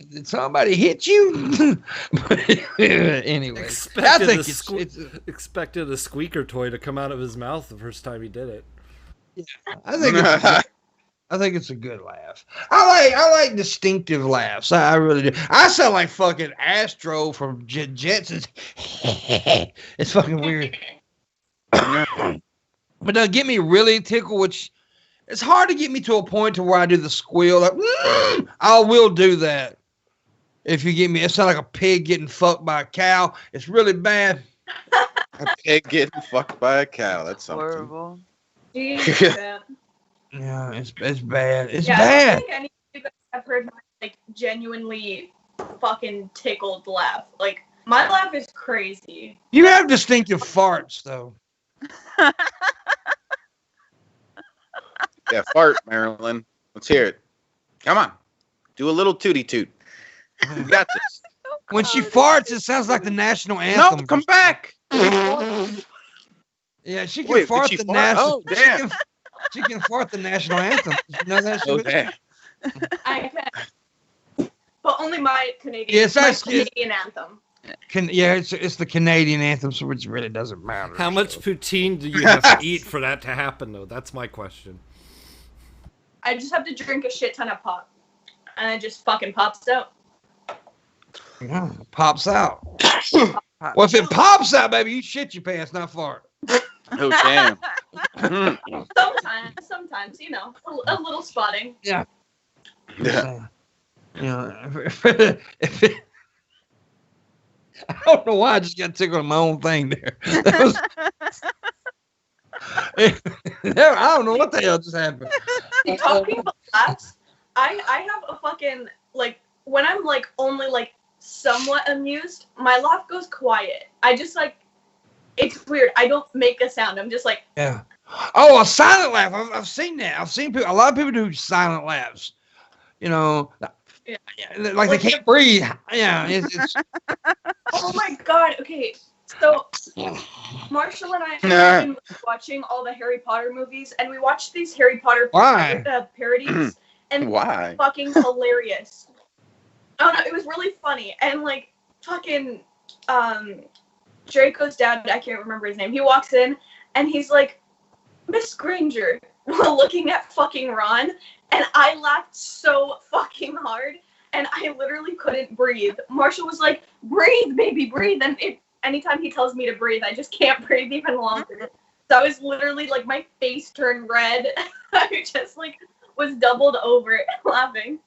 Did somebody hit you? Anyway, expected a squeaker toy to come out of his mouth the first time he did it. Yeah, I think it's a good laugh. I like distinctive laughs. I really do. I sound like fucking Astro from Jetsons. It's fucking weird. But now get me really tickled, which it's hard to get me to a point to where I do the squeal. Like, I will do that. If you get me, it sounds like a pig getting fucked by a cow. It's really bad. A pig getting fucked by a cow. That's something. Horrible. Yeah, it's bad. It's bad. I don't think any of you guys have heard my like genuinely fucking tickled laugh. Like my laugh is crazy. You have distinctive farts though. Yeah, fart, Marilyn. Let's hear it. Come on. Do a little tootie toot. You got this. When she farts, it sounds like the national anthem. No, come back. Yeah, she can fart the national. Oh, damn. She can fart the national anthem. Did you know that? Oh, damn. I can. But only my Canadian, Yes, Canadian anthem. It's the Canadian anthem, so which really doesn't matter. How much poutine do you have to eat for that to happen, though? That's my question. I just have to drink a shit ton of pop, and it just fucking pops out. Yeah, pops out. Well, if it pops out, baby, you shit your pants, not fart. Oh, damn. Sometimes, you know, a little spotting. Yeah. Yeah. If it, I don't know why I just got tickled on my own thing there. I don't know what the hell just happened. Talking about laughs, I have a fucking, like, when I'm, like, only, like, somewhat amused, my laugh goes quiet. I just, like, it's weird. I don't make a sound. I'm just like... Yeah. Oh, a silent laugh. I've seen that. I've seen people, a lot of people do silent laughs. You know, yeah. Like they can't breathe. Yeah. It's Oh, my God. Okay. So, Marshall and I have been watching all the Harry Potter movies, and we watched these Harry Potter parodies, and why? Fucking hilarious. Oh no, it was really funny, and like fucking Draco's dad, I can't remember his name. He walks in, and he's like, "Miss Granger," while looking at fucking Ron, and I laughed so fucking hard, and I literally couldn't breathe. Marshall was like, "Breathe, baby, breathe," and anytime he tells me to breathe, I just can't breathe even longer. So I was literally like, my face turned red. I just like was doubled over laughing.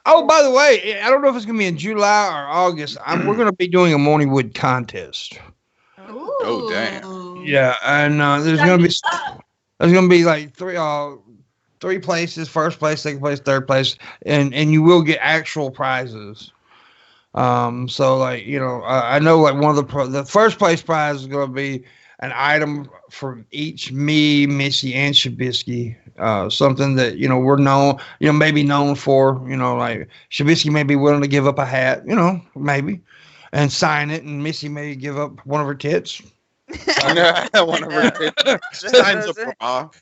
Oh, by the way, I don't know if it's gonna be in July or August. We're gonna be doing a Morning Wood contest. Oh, damn. Yeah, and there's gonna be like three places: first place, second place, third place, and you will get actual prizes. So like I know like one of the first place prize is gonna be an item from each me, Missy, and Shabisky. Something that we're known, maybe known for. Like Shabisky may be willing to give up a hat, maybe, and sign it, and Missy may give up one of her tits. One of her tits.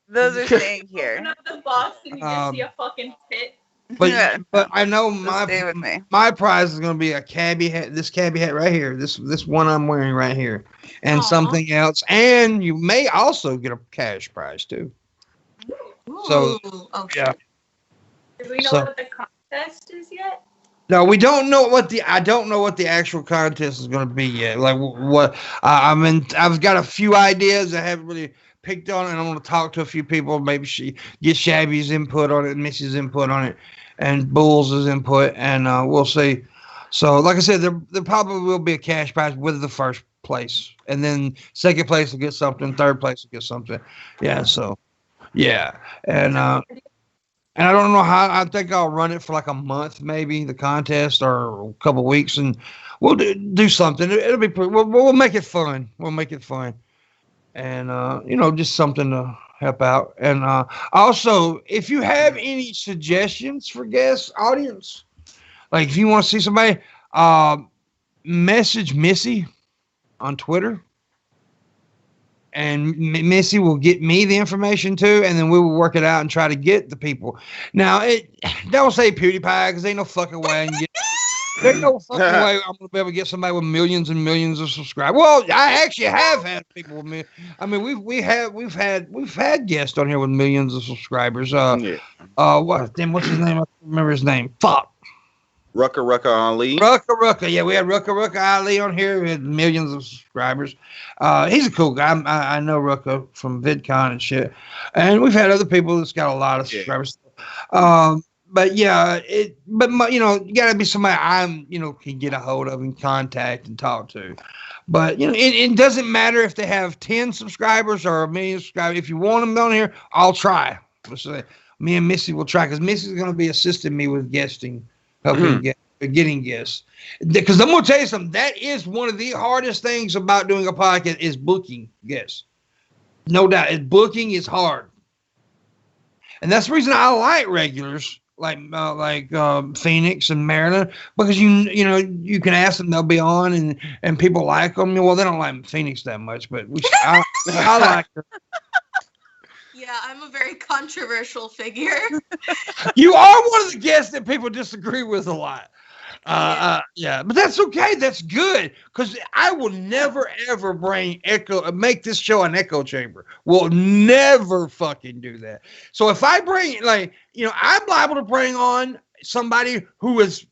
Those are staying here. Open up the box and you just see a fucking tit. But I know Stay with me. my prize is going to be a cabbie hat. This cabbie hat right here. This one I'm wearing right here, and something else. And you may also get a cash prize too. So yeah. Do we know what the contest is yet? No, we don't know I don't know what the actual contest is going to be yet. Like what I've got a few ideas. I haven't really picked on it, and I'm going to talk to a few people. Maybe get Shabby's input on it, and Missy's input on it, and Bull's input, and we'll see. So, like I said, there probably will be a cash prize with the first place, and then second place will get something, third place will get something. Yeah, so yeah, and I don't know how. I think I'll run it for like a month, maybe the contest, or a couple of weeks, and we'll do something. It'll be we'll make it fun. We'll make it fun. And just something to help out. And also, if you have any suggestions for guest audience, like if you want to see somebody, message Missy on Twitter, and Missy will get me the information too, and then we will work it out and try to get the people. Now, don't say PewDiePie, because ain't no fucking way I can get. There's no fucking way I'm gonna be able to get somebody with millions and millions of subscribers. Well, I actually have had people with me. I mean, we've had guests on here with millions of subscribers. What's his name? I don't remember his name. Fuck. Rucka Ali. Rucka. Yeah, we had Rucka Ali on here. We had millions of subscribers. He's a cool guy. I know Rucka from VidCon and shit. And we've had other people that's got a lot of subscribers. But yeah, you gotta be somebody can get a hold of and contact and talk to. But it doesn't matter if they have 10 subscribers or 1 million subscribers. If you want them on here, I'll try. Me and Missy will try, because Missy's gonna be assisting me with guesting, helping getting guests. Because I'm gonna tell you something. That is one of the hardest things about doing a podcast is booking guests. No doubt, booking is hard, and that's the reason I like regulars. Like Phoenix and Maryland, because you can ask them, they'll be on, and people like them. Well, they don't like Phoenix that much, but I like her. Yeah, I'm a very controversial figure. You are one of the guests that people disagree with a lot. Yeah, but that's okay. That's good, because I will never ever make this show an echo chamber. We'll never fucking do that. So if I bring I'm liable to bring on somebody who is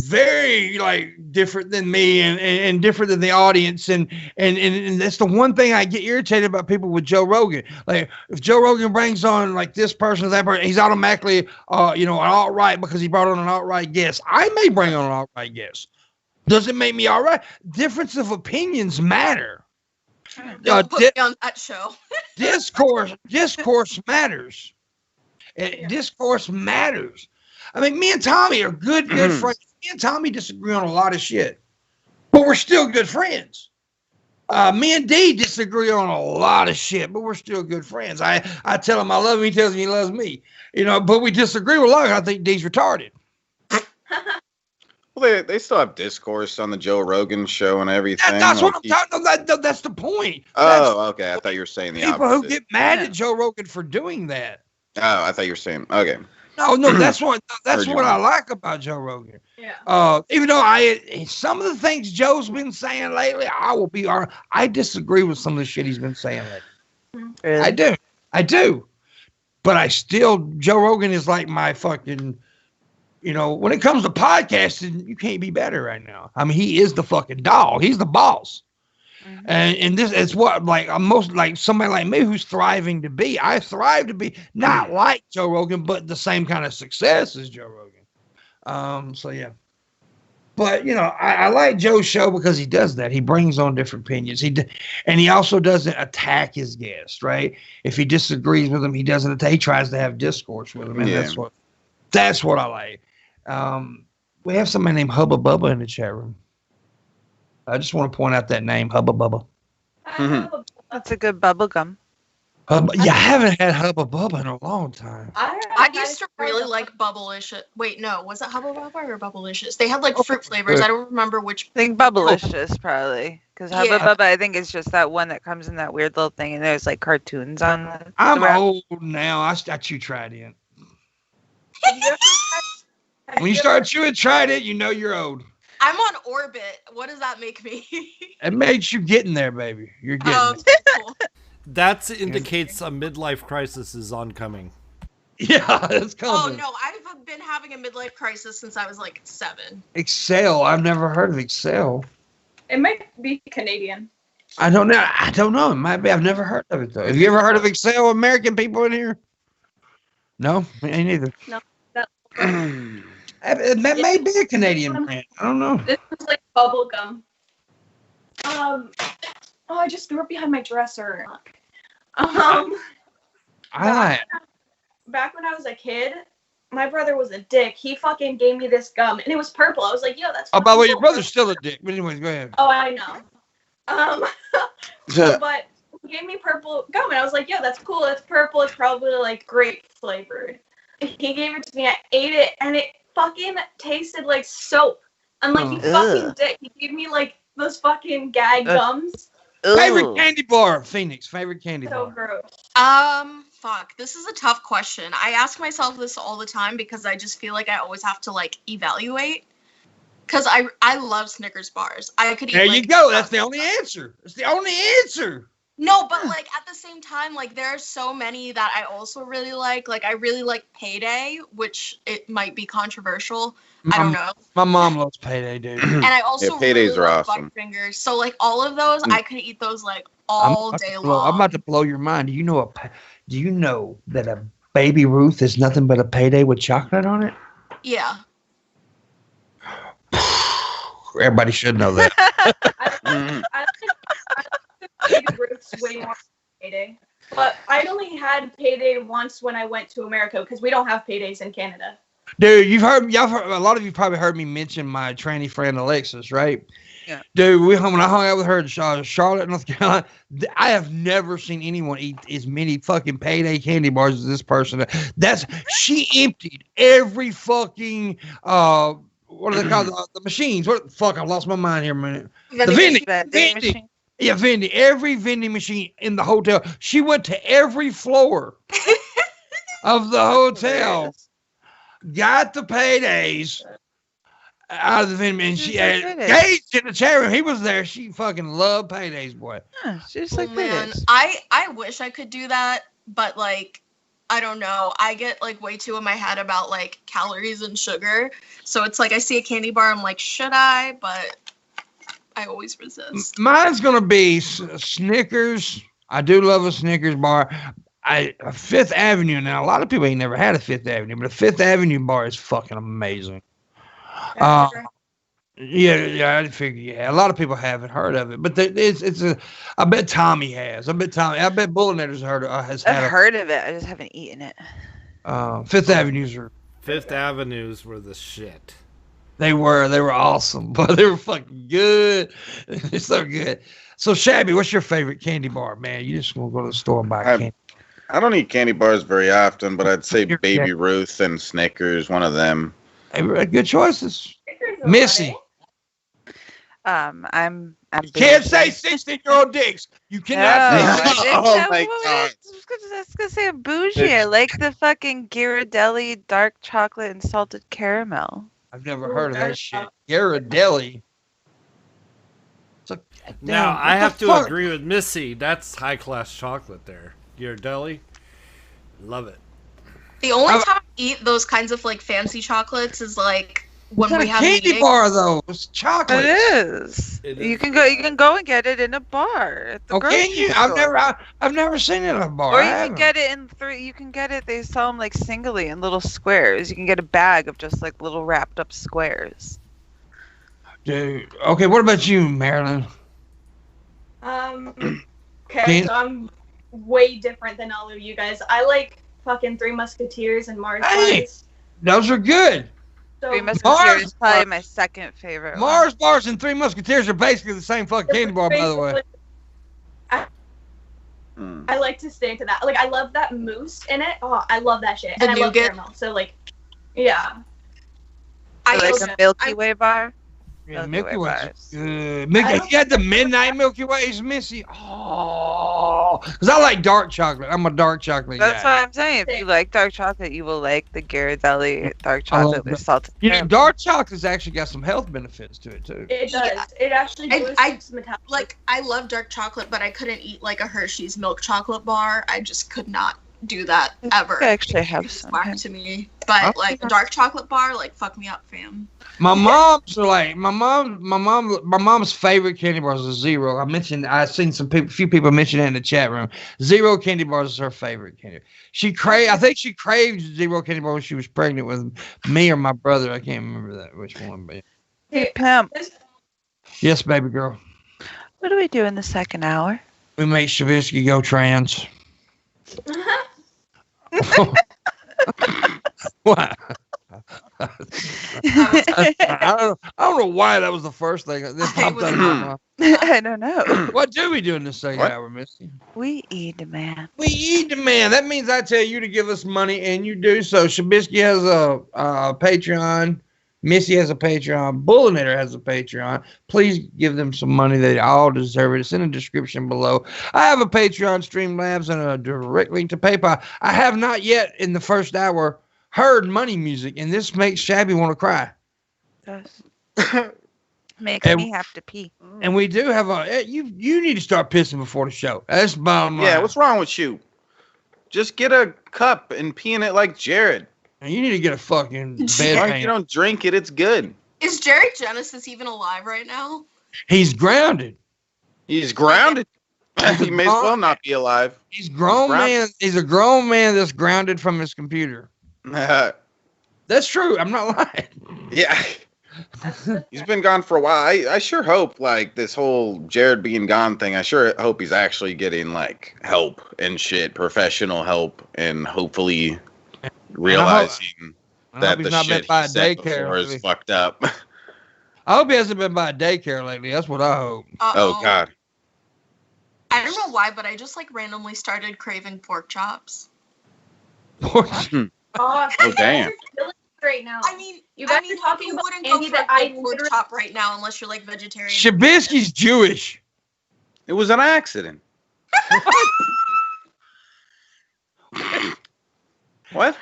very different than me and different than the audience, and that's the one thing I get irritated about people with Joe Rogan. Like if Joe Rogan brings on this person or that person, he's automatically an alt-right because he brought on an alt-right guest. I may bring on an alt-right guest. Does it make me all right? Difference of opinions matter. Don't put me on that show. Discourse matters. Discourse matters. I mean, me and Tommy are good friends. Me and Tommy disagree on a lot of shit, but we're still good friends. Me and Dee disagree on a lot of shit, but we're still good friends. I tell him I love him. He tells me he loves me. But we disagree with a lot. I think Dee's retarded. Well, they still have discourse on the Joe Rogan show and everything. That's what I'm talking about. That's the point. Okay. I thought you were saying the people opposite. Who get mad at Joe Rogan for doing that. Oh, I thought you were saying okay. No, that's what I like about Joe Rogan. Yeah. Even though some of the things Joe's been saying lately, I disagree with some of the shit he's been saying lately. Really? I do. But Joe Rogan is like my fucking, when it comes to podcasting, you can't be better right now. I mean, he is the fucking dog. He's the boss. Mm-hmm. And this is what I'm most like somebody like me who's thriving to be. I thrive to be not like Joe Rogan, but the same kind of success as Joe Rogan. So yeah. But I like Joe's show because he does that. He brings on different opinions. And he also doesn't attack his guest, right? If he disagrees with him, he doesn't attack. He tries to have discourse with him, and that's what I like. We have somebody named Hubba Bubba in the chat room. I just want to point out that name, Hubba Bubba. That's a good bubble gum. I haven't had Hubba Bubba in a long time. I used to really like Bubblicious. Wait, no, was it Hubba Bubba or Bubblicious? They had like fruit flavors. I don't remember which. I think Bubblicious probably, because Hubba Bubba I think is just that one that comes in that weird little thing, and there's like cartoons on it. I'm old now. I chew Trident. When you start chewing Trident, you know you're old. I'm on orbit. What does that make me? It makes you getting there, baby. You're getting there. Cool. That indicates a midlife crisis is oncoming. Yeah, it's coming. Oh no, I've been having a midlife crisis since I was like 7. Excel. I've never heard of Excel. It might be Canadian. I don't know. It might be. I've never heard of it though. Have you ever heard of Excel, American people in here? No, me neither. No. That may be a Canadian brand. I don't know. This is like bubble gum. I just threw it behind my dresser. Back when I was a kid, my brother was a dick. He fucking gave me this gum, and it was purple. I was like, yo, that's Oh, by the way, your brother's still a dick. But anyways, go ahead. Oh, I know. But he gave me purple gum, and I was like, yo, that's cool. It's purple. It's probably, like, grape flavored. He gave it to me. I ate it, and it fucking tasted like soap. I'm like, you fucking dick. He gave me, like, those fucking gag gums. Favorite candy bar, Phoenix. Favorite candy bar. So gross. Fuck. This is a tough question. I ask myself this all the time because I just feel like I always have to like evaluate. Because I love Snickers bars. I could eat. There you go. That's the only answer. It's the only answer. No, but like at the same time, like there are so many that I also really like. Like I really like Payday, which it might be controversial. I don't know. My mom loves Payday, dude. And I also Paydays really are love awesome. Butterfingers. So like all of those, I could eat those like all day long. I'm about to blow your mind. Do you know that a Baby Ruth is nothing but a Payday with chocolate on it? Yeah. Everybody should know that. I think Baby Ruth's way more Payday. But I only had Payday once when I went to America because we don't have Paydays in Canada. Dude, y'all heard, a lot of you probably heard me mention my tranny friend Alexis, right? Yeah. Dude, when I hung out with her in Charlotte, North Carolina, I have never seen anyone eat as many fucking Payday candy bars as this person. She emptied every fucking what are they called? The machines. Fuck, I lost my mind here a minute. The vending machine. Yeah, vending. Every vending machine in the hotel. She went to every floor of the hotel. Got the Paydays out of the vending machine. She Gage in the chair room. He was there. She fucking loved Paydays, boy. Yeah, just like Paydays. I wish I could do that, but like I don't know. I get like way too in my head about like calories and sugar. So it's like I see a candy bar, I'm like, should I? But I always resist. Mine's gonna be Snickers. I do love a Snickers bar. Fifth Avenue. Now, a lot of people ain't never had a Fifth Avenue, but a Fifth Avenue bar is fucking amazing. Yeah, I figure. Yeah, a lot of people haven't heard of it, but I bet Tommy has. I bet Booleanenator's I've heard of it. I just haven't eaten it. Fifth Avenues are. Fifth Avenues were the shit. They were awesome, but they were fucking good. They're so good. So Shabby, what's your favorite candy bar, man? You just want to go to the store and buy candy. I don't eat candy bars very often, but I'd say Baby Ruth and Snickers, one of them. Good choices. Missy. I'm you can't say 16-year-old dicks. You cannot say that. Oh my god. I was gonna say I'm bougie. I like the fucking Ghirardelli dark chocolate and salted caramel. I've never heard of that shit. Ghirardelli. Now I have to agree with Missy. That's high class chocolate there. Ghirardelli. Love it. The only time I eat those kinds of like fancy chocolates is like when What we kind of have a candy meeting. bar though? It's chocolate. It is. It You is. can go and get it in a bar at the Oh, grocery can you? store. I've never seen it in a bar. Or I you can haven't. get it in three. You can get it. They sell them like singly in little squares. You can get a bag of just like little wrapped up squares. Dude. Okay, what about you, Marilyn? Okay, so I'm way different than all of you guys. I like fucking Three Musketeers and Mars Hey! bars. Those are good. So Three Musketeers Mars is probably bar- my second favorite. Mars bars and Three Musketeers are basically the same fucking candy bar, by the way. I like to stay to that. Like, I love that mousse in it. Oh, I love that shit. The And I love nougat? caramel. So, like, yeah. I like also- a Milky Way bar. Yeah, Milky Milky Way Way. bars. Milky, you had the midnight Milky Ways, Missy. Oh, because I like dark chocolate. I'm a dark chocolate That's guy. what I'm saying. If you like dark chocolate, you will like the Ghirardelli dark I love chocolate with that. salted You know, caramel. dark chocolate's actually got some health benefits to it too. It does. Yeah. It actually I- boosts metabolism. Like, I love dark chocolate, but I couldn't eat like a Hershey's milk chocolate bar. I just could not do that ever. I actually have It's some. whack to me. But like a dark chocolate bar, like fuck me up, fam. My mom's like my mom's favorite candy bars is Zero. I seen few people mention it in the chat room. Zero candy bars is her favorite candy. I think she craved Zero candy bar when she was pregnant with me or my brother. I can't remember which one, but Hey, Pimp, yes, baby girl. what do we do in the second hour? We make Shabisky go trans. What? I don't know why that was the first thing that popped out of my mind. I don't know. What do we do in the second What? hour, Missy? We eat, man. We eat the man. That means I tell you to give us money, and you do so. Shabisky has a Patreon. Missy has a Patreon. Booleanenator has a Patreon. Please give them some money. They all deserve it. It's in the description below. I have a Patreon, Streamlabs, and a direct link to PayPal. I have not yet, in the first hour, heard money music, and this makes Shabby want to cry. Makes And- me have to pee. And we do have you need to start pissing before the show. That's bottom line. Yeah, what's wrong with you? Just get a cup and pee in it like Jared. And you need to get a fucking As long as you bedpan. don't drink it, it's good. Is Jared Genesis even alive right now? He's grounded. He's grounded. He may as well not be alive. He's grown grounded. man. He's a grown man that's grounded from his computer. That's true. I'm not lying. Yeah. He's been gone for a while. I sure hope, like, this whole Jared being gone thing, I sure hope he's actually getting, like, help and shit, professional help, and hopefully realizing I that hope he's the not been shit by he a said daycare before is lately. fucked up. I hope he hasn't been by a daycare lately. That's what I hope. Oh, God. I don't know why, but I just like randomly started craving pork chops. Oh, Oh, damn. you're killing me right now. I mean, You guys are talking you about wouldn't candy go for that a I good pork literally- chop right now unless you're like vegetarian. Shabisky's Jewish. It was an accident. What?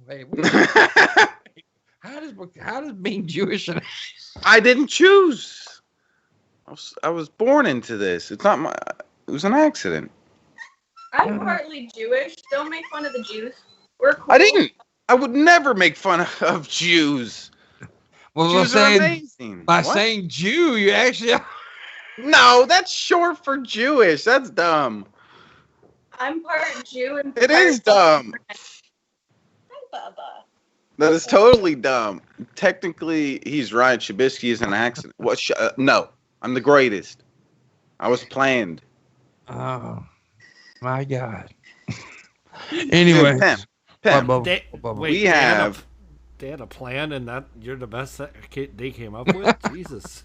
Wait, how does being Jewish and I didn't choose. I was born into this. It's not my. It was an accident. I'm partly Jewish. Don't make fun of the Jews. We're cool. I didn't. I would never make fun of Jews. well, Jews are amazing. by What? saying Jew, you actually No, that's short for Jewish. That's dumb. I'm part Jew and It part is dumb. Hi, Bubba. That is totally dumb. Technically, he's right. Shabisky is an accident. What? No, I'm the greatest. I was planned. Oh my God. Anyway, Dude, Pim, They, Bubba. wait, We they had have- they had a plan, and that you're the best that they came up with. Jesus.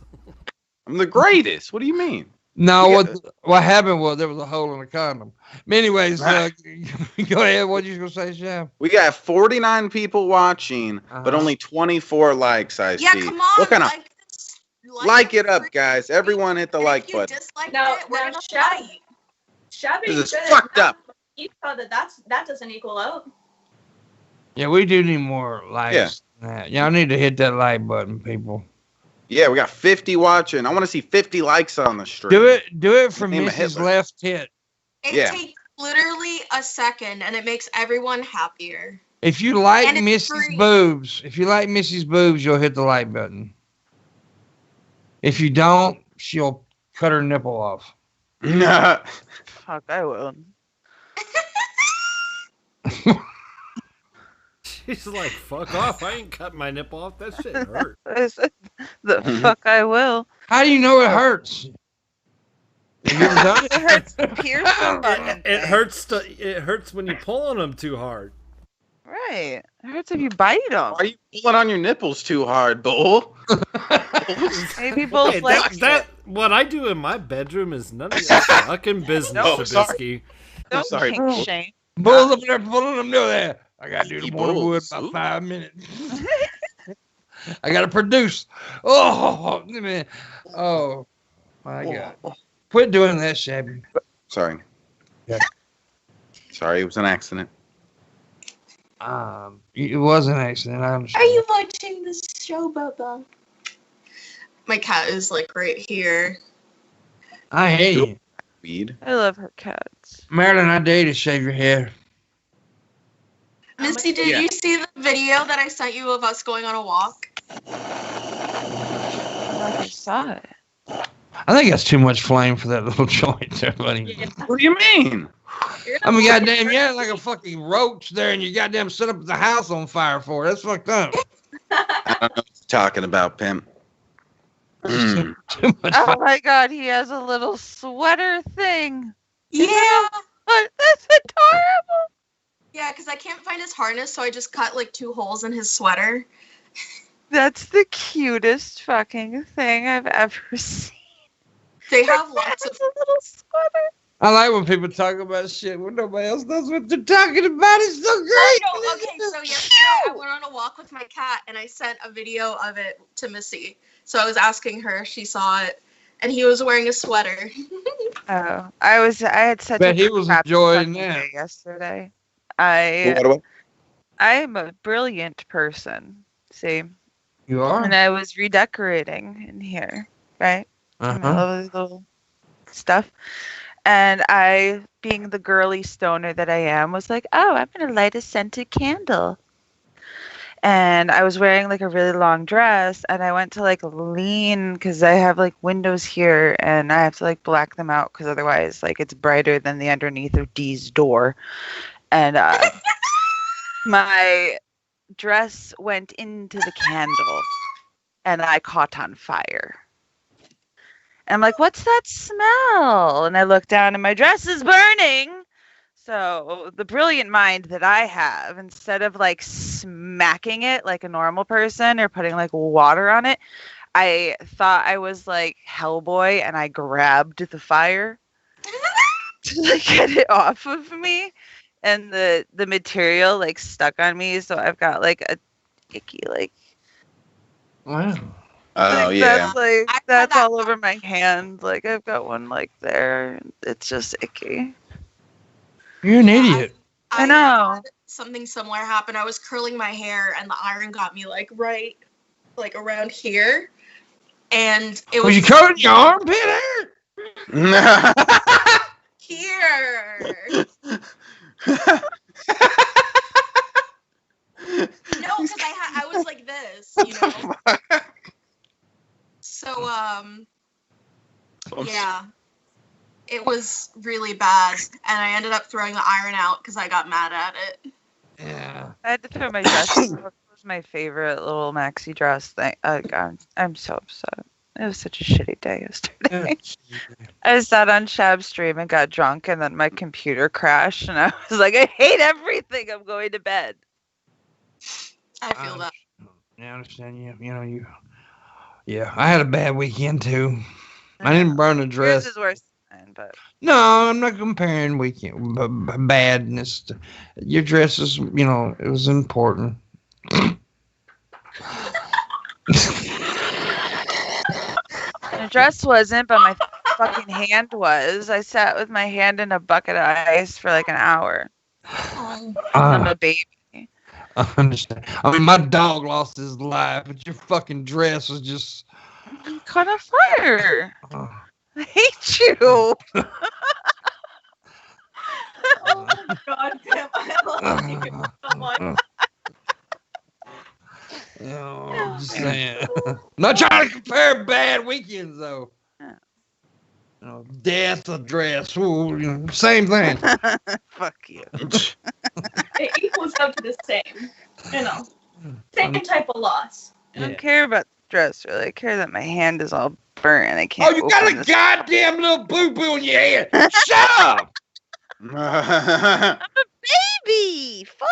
I'm the greatest. What do you mean? No, We what happened was there was a hole in the condom. Anyways, go ahead. What you gonna say, Shab? We got 49 people watching, but Uh-huh. only 24 likes. I Yeah, see. come on. What kind of like it up, freaking guys? Everyone hit the And like if you button. dislike No, it, we're no, gonna shut fight. Shabby This is said it fucked now, up. but You saw that doesn't equal out. Yeah, we do need more likes. Yeah. than that. Y'all need to hit that like button, people. Yeah, we got 50 watching. I want to see 50 likes on the stream. Do it for Name a Mrs. Hitler. Left Tit. It Yeah. takes literally a second, and it makes everyone happier. If you like And it's Missy's free. boobs, you'll hit the like button. If you don't, she'll cut her nipple off. Fuck, I will. She's like, fuck off. I ain't cutting my nipple off. That shit hurt. I said, the fuck I will. How do you know it hurts? Have you ever done it? It hurts to pierce them. It hurts when you pull on them too hard. Right. It hurts if you bite them. Why are you pulling on your nipples too hard, Bull? Maybe both Hey, legs. that what I do in my bedroom is none of your fucking business, No, sorry. Shabisky. Don't sorry. kink shame. Bulls up there pulling them do that. I gotta do the He morning wood bulls. about Ooh. 5 minutes. I gotta produce. Oh man. Oh my God. Quit doing that, Shabby. Sorry. Yeah. Sorry, it was an accident. It was an accident. I understand. Are you watching this show, Bubba? My cat is like right here. I hate you. Weed. I love her cats. Marilyn, I dare you to shave your hair. Missy, did Yeah. you see the video that I sent you of us going on a walk? I saw it. I think that's too much flame for that little joint there, buddy. What do you mean? I mean, goddamn, you had like a fucking roach there and you goddamn set up the house on fire for it. That's fucked up. I don't know what you're talking about, Pimp. Too much Oh fire. my God, he has a little sweater thing. Yeah. But that's adorable. Yeah, because I can't find his harness, so I just cut like 2 holes in his sweater. That's the cutest fucking thing I've ever seen. They have lots of. It's a little sweater. I like when people talk about shit when nobody else knows what they're talking about. It's so great. Oh, no, okay, so yesterday I went on a walk with my cat and I sent a video of it to Missy. So I was asking her if she saw it, and he was wearing a sweater. Oh, I had such Bet a he was crappy enjoying fucking that. day yesterday. What? I'm a brilliant person. See, You are? and I was redecorating in here, right? My Uh-huh. lovely little stuff. And I, being the girly stoner that I am, was like, oh, I'm going to light a scented candle. And I was wearing like a really long dress and I went to like lean because I have like windows here and I have to like black them out because otherwise like it's brighter than the underneath of Dee's door. And my dress went into the candle and I caught on fire. And I'm like, what's that smell? And I look down and my dress is burning. So the brilliant mind that I have, instead of like smacking it like a normal person or putting like water on it, I thought I was like Hellboy and I grabbed the fire to like get it off of me. And the material like stuck on me. So I've got like a icky like Wow. Oh, like, yeah. That's like I saw that's that. all over my hand. Like I've got one like there. It's just icky. You're an idiot. I know. Had something similar happen. I was curling my hair and the iron got me like right like around here. And it Was was you covered in your armpit hair? here. No, because I was like this, you know. So yeah. It was really bad, and I ended up throwing the iron out because I got mad at it. Yeah. I had to throw my dress. It was my favorite little maxi dress thing. I'm so upset. It was such a shitty day yesterday. I sat on Shab's stream and got drunk, and then my computer crashed, and I was like, I hate everything. I'm going to bed. I feel that. Yeah, I understand you. You know, you. Yeah, I had a bad weekend too. I didn't burn a dress. Yours is worse than mine, but No, I'm not comparing weekend badness. Your dress is, you know, it was important. the dress wasn't, but my fucking hand was. I sat with my hand in a bucket of ice for like an hour. I'm a baby. I understand. I mean, my dog lost his life, but your fucking dress was just. Caught on fire. Uh, I hate you. Oh my god, Pim, I love you so much. You know, I'm just saying. Not trying to compare bad weekends though. Yeah. You know, death address, ooh, you know, same thing. Fuck you. It equals out to the same. You know, same type of loss. I don't care about the dress, really. I care that my hand is all burnt and I Oh, can't. you got open a this. goddamn little boo boo in your head. Shut up. Baby! Fuck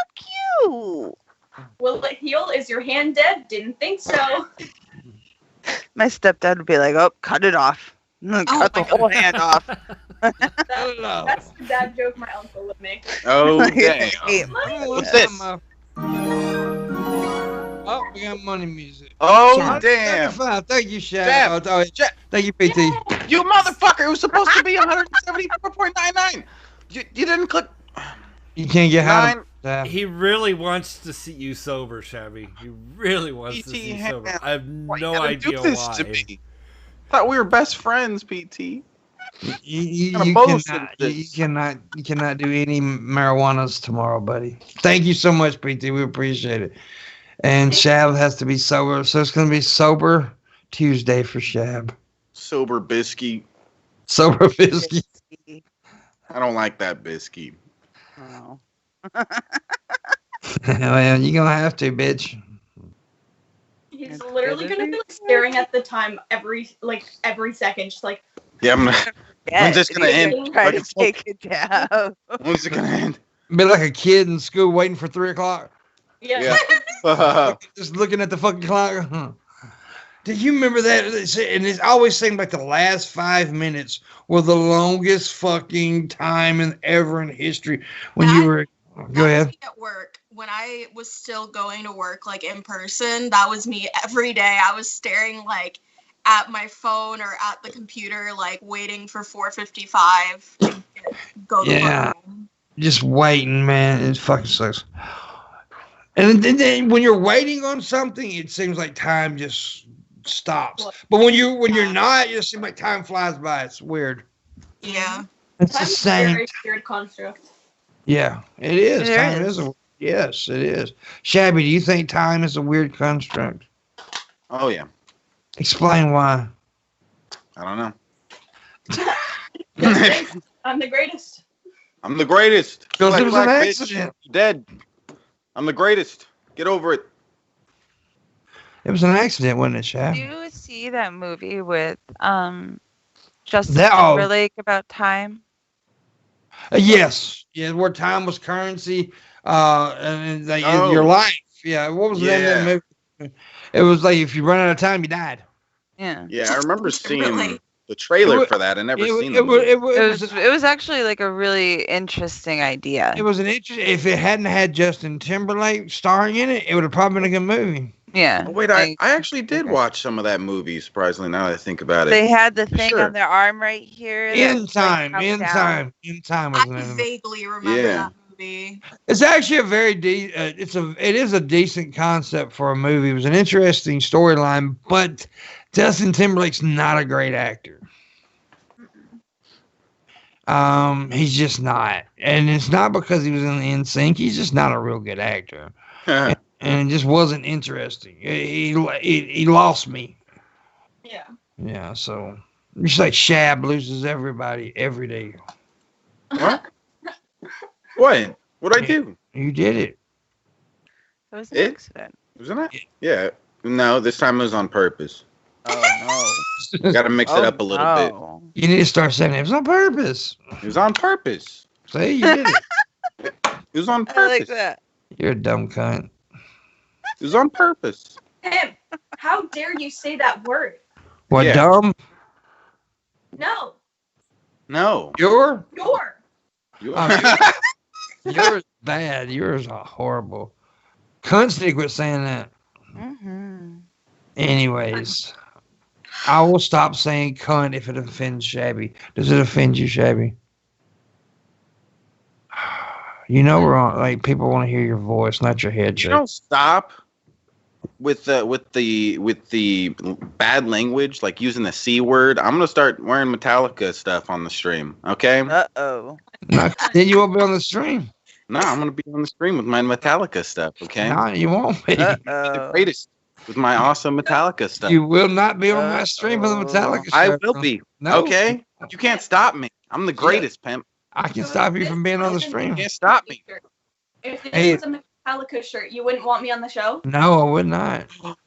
you! Will it heal? Is your hand dead? Didn't think so. My stepdad would be like, "Oh, cut it off. Cut the my whole hand off." That's the dad joke my uncle would make. Oh, damn. What's this? Oh, we got money music. Oh, Sorry. damn. Thank you, Shaq. Jeff. Oh, Jeff. thank you, PT. You motherfucker. It was supposed to be 174.99. You didn't click. You can't get high. Nine. He really wants to see you sober, Shabby. He really wants to see you sober. I have no idea why. Thought we were best friends, PT. You Kinda both cannot, did you this. cannot do any marijuanas tomorrow, buddy. Thank you so much, PT. We appreciate it. And Shab has to be sober, so it's going to be sober Tuesday for Shab. Sober biscuit. Sober Fisky. I don't like that biscuit. Oh. Well, you're going to have to, bitch. He's It's literally gonna gonna be be like staring at the time every second, just like Yeah, I'm gonna. Yeah, When's this gonna end? Try Like to it's- take a jab. When's it gonna end? Be like a kid in school waiting for 3 o'clock. yeah. Just looking at the fucking clock. Huh. Do you remember that? And it always seemed like the last 5 minutes were the longest fucking time ever in history when you were. Go That ahead. was me at work when I was still going to work like in person. That was me every day. I was staring like at my phone or at the computer, like waiting for 4:55 to go to Yeah. work. Just waiting, man. It fucking sucks. And then when you're waiting on something, it seems like time just stops. But when you're not, it just seems like time flies by. It's weird. Yeah. It's the Time's a same. very weird construct. Yeah, it is. It Time is. is. Yes, it is. Shabby, do you think time is a weird construct? Oh yeah. Explain why. I don't know. Just thanks. I'm the greatest. I'm the greatest. Because it was an Black bitch. accident. Dead. I'm the greatest. Get over it. It was an accident, wasn't it, Do Shab? you see that movie with Justin That- oh. Timberlake about time? Yes. Yeah, where time was currency, and like Oh. your life. Yeah. What was the name of that movie? It was like if you run out of time, you died. Yeah. Yeah, I remember seeing Really? the trailer It for that. I never seen it, the movie. it was It was actually like a really interesting idea. it was an interest. If it hadn't had Justin Timberlake starring in it, it would have probably been a good movie. Yeah. Oh, wait, I actually did watch some of that movie, surprisingly, now that I think about it. They had the thing Sure. on their arm right here. that In was, like, time, in countdown. time, in time was I the name of it. vaguely remember Yeah. that movie. It's actually a very it is a decent concept for a movie. It was an interesting storyline, but Justin Timberlake's not a great actor. He's just not, and it's not because he was in NSYNC. He's just not a real good actor, and it just wasn't interesting. He lost me. Yeah. Yeah, so it's like Shab loses everybody every day. What? What? What'd I do? You did it. It was an It? accident. Wasn't it? Yeah. No, this time it was on purpose. Oh Got to mix no. it up a little bit. no. You need to start saying it was on purpose. It was on purpose. See, you did it. It was on I purpose. like that. You're a dumb cunt. It was on purpose. Tim, how dare you say that word? What, Yeah. dumb? No, No. You're? you're. Yours bad. Yours are horrible. Cunts need to quit saying that. Mm-hmm. Anyways, I will stop saying cunt if it offends Shabby. Does it offend you, Shabby? You know we're on. Like people want to hear your voice, not your head. You shake. don't stop with the bad language, like using the C word. I'm gonna start wearing Metallica stuff on the stream. Okay? Uh-oh. Then you won't be on the stream. No, I'm gonna be on the stream with my Metallica stuff. Okay? No, you won't be. The Uh-oh. greatest. with my awesome Metallica stuff. You will not be on my stream for the Metallica show. I will be. No. Okay? You can't stop me. I'm the greatest, pimp. I can stop you from being on the stream. You can't stop me. If this Hey. was a Metallica shirt, you wouldn't want me on the show? No, I would not.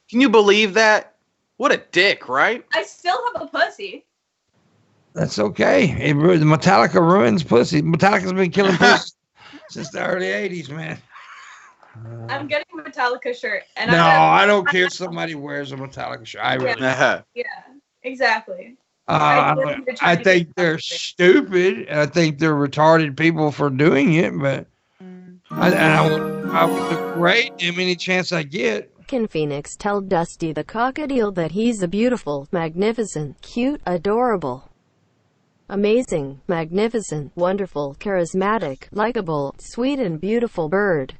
Can you believe that? What a dick, right? I still have a pussy. That's okay. The Metallica ruins pussy. Metallica's been killing pussy since the early 80s, man. I'm getting a Metallica shirt. And No, I I don't care if somebody wears a Metallica shirt. I really Yeah, exactly. I think they're stupid. And I think they're retarded people for doing it, but I would look great any chance I get. Can Phoenix tell Dusty the Cockatiel that he's a beautiful, magnificent, cute, adorable, amazing, magnificent, wonderful, charismatic, likable, sweet, and beautiful bird?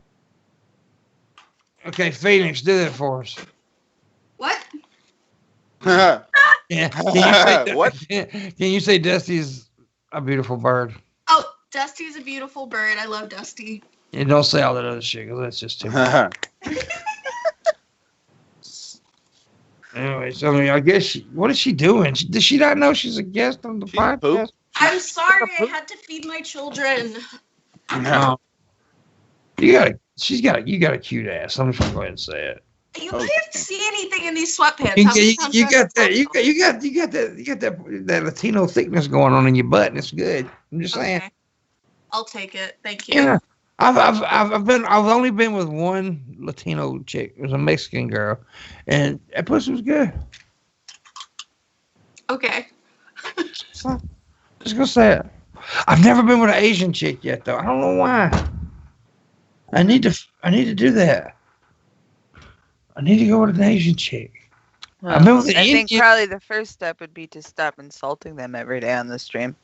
Okay, Phoenix, do that for us. What? Yeah. Can you say, What? Can you say Dusty's a beautiful bird? Oh, Dusty's a beautiful bird. I love Dusty. And don't say all that other shit, because that's just too much. Anyways, I mean, I guess what is she doing? Does she not know she's a guest on the podcast? pooped. I'm sorry. I had to feed my children. No. You got a cute ass. I'm just gonna go ahead and say it. You can't see anything in these sweatpants. You got that Latino thickness going on in your butt, and it's good. I'm just saying. Okay. I'll take it. Thank you. Yeah. I've only been with one Latino chick. It was a Mexican girl, and that pussy was good. Okay. So, just gonna say it. I've never been with an Asian chick yet, though. I don't know why. I need to do that. I need to go with an Asian chick. Well, I've been with I think Indian- probably the first step would be to stop insulting them every day on the stream.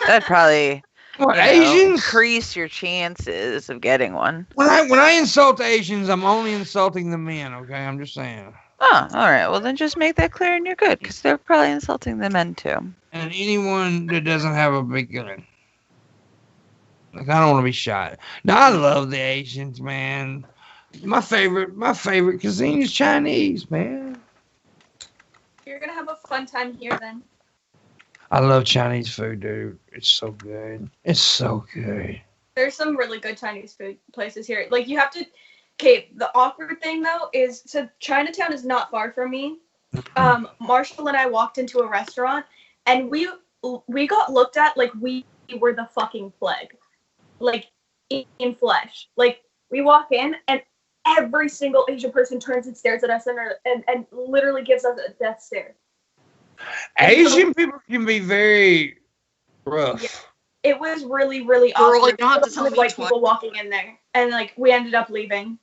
That'd probably What, you know, Asians? increase your chances of getting one. When I insult Asians, I'm only insulting the men. Okay, I'm just saying. Oh, all right. Well, then just make that clear and you're good, because they're probably insulting the men too. And anyone that doesn't have a big gun. Like, I don't want to be shot. Now, I love the Asians, man. My favorite cuisine is Chinese, man. You're gonna have a fun time here then. I love Chinese food, dude. It's so good. It's so good. There's some really good Chinese food places here. Like you have to. Okay, the awkward thing though is so Chinatown is not far from me. Marshall and I walked into a restaurant and we got looked at like we were the fucking plague, like in flesh. Like we walk in and every single Asian person turns and stares at us and literally gives us a death stare. Asian people can be very rough. Yeah. It was really, really Girl, awkward. you don't have to tell With me white twice. people walking in there, and like we ended up leaving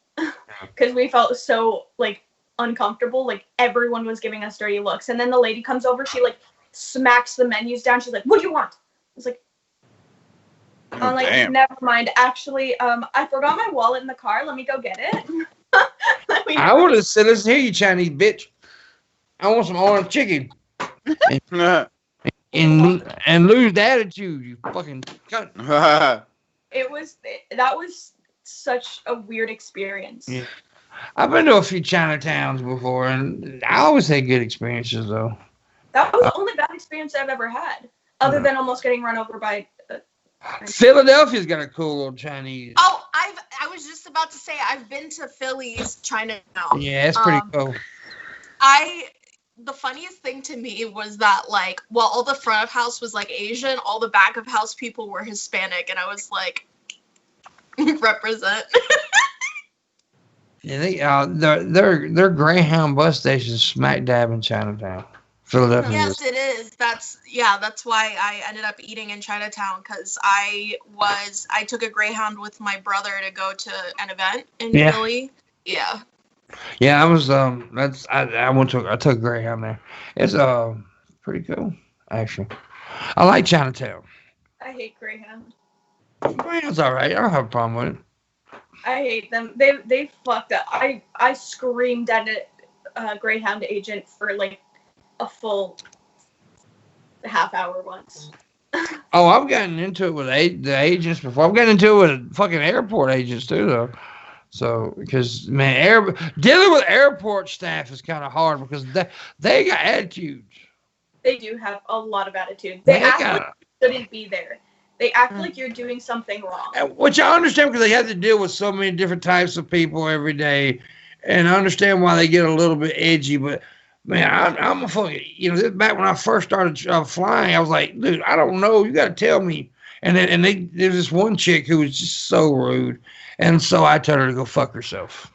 because we felt so like uncomfortable. Like everyone was giving us dirty looks, and then the lady comes over. She like smacks the menus down. She's like, "What do you want?" I was like, I'm like, damn. never mind. Actually, I forgot my wallet in the car. Let me go get it. I would have said, "Listen here, you Chinese bitch. I want some orange chicken and lose the attitude, you fucking cunt." That was such a weird experience. Yeah. I've been to a few Chinatowns before, and I always had good experiences, though. That was the only bad experience I've ever had, other than almost getting run over by. Philadelphia's got a cool little Chinese. Oh, I was just about to say I've been to Philly's Chinatown. Yeah, it's pretty cool. The funniest thing to me was that like, well, all the front of house was like Asian, all the back of house people were Hispanic, and I was like, represent. Yeah, their Greyhound bus station is smack dab in Chinatown, Philadelphia. Yes, it is. That's why I ended up eating in Chinatown, because I took a Greyhound with my brother to go to an event in Philly. Yeah. Yeah, I was I took Greyhound there. It's pretty cool, actually. I like Chinatown. I hate Greyhound. Greyhound's all right. I don't have a problem with it. I hate them. They fucked up. I screamed at a Greyhound agent for like a full half hour once. Oh, I've gotten into it with the agents before. I've gotten into it with fucking airport agents too, though. So, because man, dealing with airport staff is kind of hard because they got attitudes. They do have a lot of attitude. They act like you shouldn't be there. They act like you're doing something wrong. Which I understand because they have to deal with so many different types of people every day, and I understand why they get a little bit edgy. But man, I'm a fucking, back when I first started flying, I was like, dude, I don't know. You got to tell me. And there's this one chick who was just so rude, and so I told her to go fuck herself.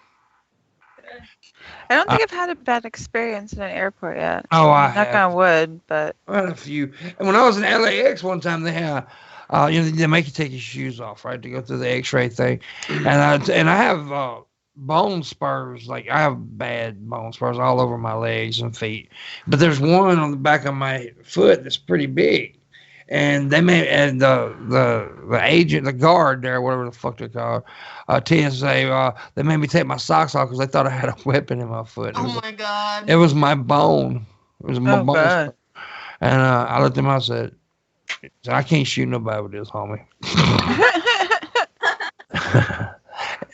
I don't think I've had a bad experience in an airport yet. Oh, I Knock on wood, but I had a few. And when I was in LAX one time, they had, they make you take your shoes off, right, to go through the X-ray thing. And I have bone spurs, like I have bad bone spurs all over my legs and feet. But there's one on the back of my foot that's pretty big. And they made, and the agent, the guard there, whatever the fuck they call it, TSA, they made me take my socks off because they thought I had a weapon in my foot. Oh my God. It was my bone. It was my bone. God. And I looked at him, I said, I can't shoot nobody with this, homie.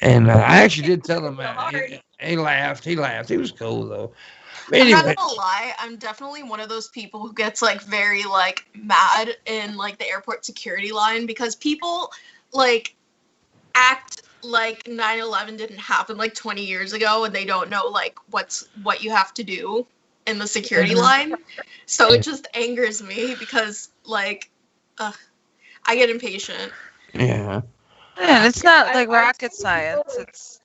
And I actually did tell him that. He laughed. He was cool, though. Anyway. I'm not gonna lie, I'm definitely one of those people who gets like very like mad in like the airport security line because people like act like 9/11 didn't happen like 20 years ago and they don't know like what you have to do in the security line. So it just angers me because like I get impatient. Yeah. And it's not like rocket science. It's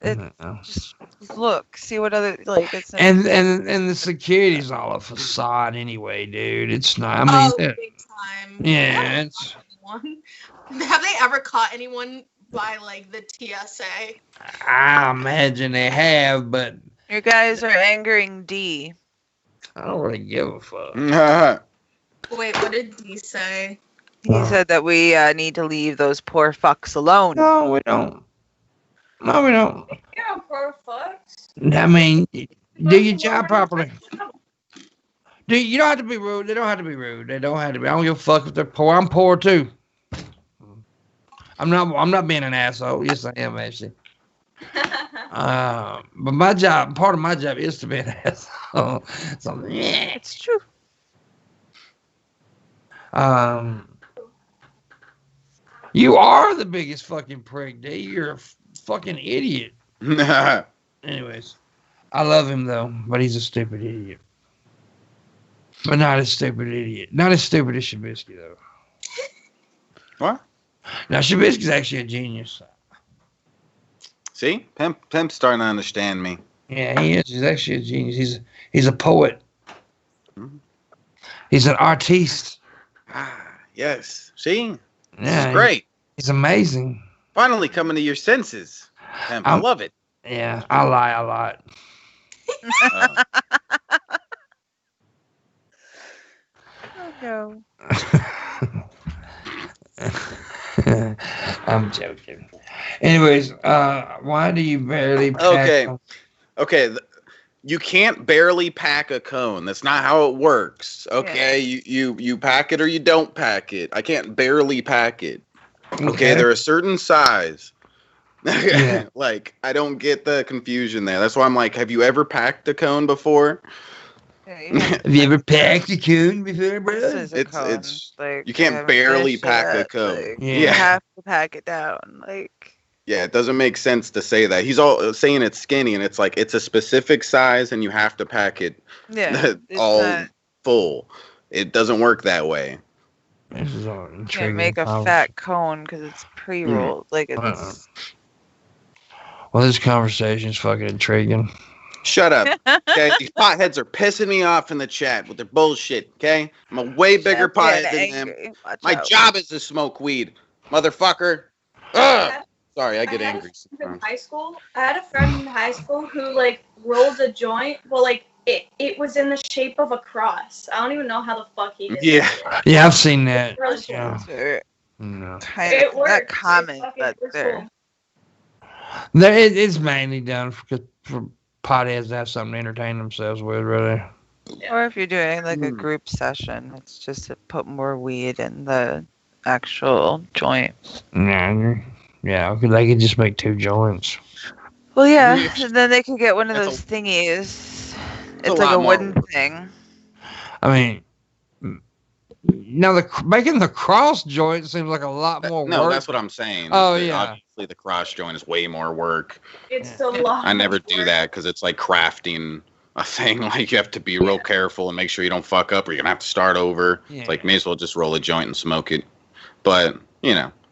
just look, see what other like it's. And the security's all a facade anyway, dude. It's not. I mean, Big time. Yeah. It's, have they ever caught anyone by like the TSA? I imagine they have, but you guys are angering D. I don't really give a fuck. Wait, what did D say? He said that we need to leave those poor fucks alone. No, we don't. No, we don't. Yeah, poor fucks. I mean, do your job properly. You don't have to be rude. They don't have to be rude. They don't have to be. I don't give a fuck if they're poor. I'm poor too. I'm not being an asshole. Yes, I am actually. But my job, part of my job is to be an asshole. So yeah, It's true. You are the biggest fucking prick, D. You're a fucking idiot. Anyways, I love him though, but he's a stupid idiot. But not a stupid idiot. Not as stupid as Shabisky though. What? Now Shabisky's actually a genius. See, Pimp's starting to understand me. Yeah, he is. He's actually a genius. He's a poet. He's an artiste. Yes. See? This Yeah, is great. He's amazing. Finally coming to your senses. Pimp, I love it. Yeah, I lie a lot. Oh no. I'm joking. Anyways, why do you barely pack Okay. You can't barely pack a cone. That's not how it works. Okay, you pack it or you don't pack it. I can't barely pack it. Okay, they're a certain size. Yeah. Like, I don't get the confusion there. That's why I'm like, have you ever packed a cone before? Have you ever packed a cone before, bro? It's like, you can't barely pack a cone. Like, Yeah. You have to pack it down. Like, yeah, it doesn't make sense to say that. He's all saying it's skinny, and it's like it's a specific size, and you have to pack it all full. It doesn't work that way. This is all you can't make a fat cone because it's pre-rolled. Like it's. Well, this conversation is fucking intriguing. Shut up. Okay, these potheads are pissing me off in the chat with their bullshit. Okay, I'm a way bigger pothead than them. My job is to smoke weed, motherfucker. Ugh. Sorry, I get angry sometimes. In high school, I had a friend in high school who like rolled a joint. Well, like it was in the shape of a cross. I don't even know how the fuck he did that. Yeah, I've seen that. Really Yeah. No. It works. Not common, It's but fucking there. cool. It's mainly done for potheads to have something to entertain themselves with, really. Or if you're doing like a group session, it's just to put more weed in the actual joint. Yeah, because they could just make 2 joints. Well, yeah, Yeah. and then they could get one of That's those thingies. a It's like lot a more wooden work. thing. I mean, now making the cross joint seems like a lot more No, work. that's what I'm saying. Oh, is that yeah. Obviously, the cross joint is way more work. It's a lot. I never of do work. that because it's like crafting a thing. Like you have to be real careful and make sure you don't fuck up, or you're gonna have to start over. Yeah. It's like may as well just roll a joint and smoke it. But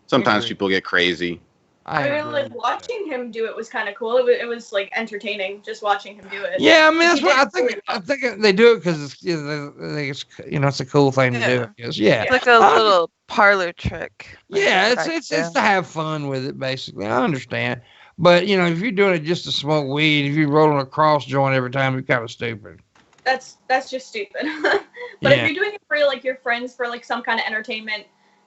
sometimes agree. people get crazy. I mean, agree like with that. watching him do it was kind of cool. It was like entertaining just watching him do it. Yeah, I mean that's He what I did think. really I well. think they do it because it's they think it's a cool thing to do. Yeah. I guess. Yeah, It's like a little parlor trick. like yeah, they it's try it's to it's do. to have fun with it. Basically, I understand. But if you're doing it just to smoke weed, if you're rolling a cross joint every time, you're kind of stupid. That's just stupid. But Yeah. if you're doing it for like your friends for like some kind of entertainment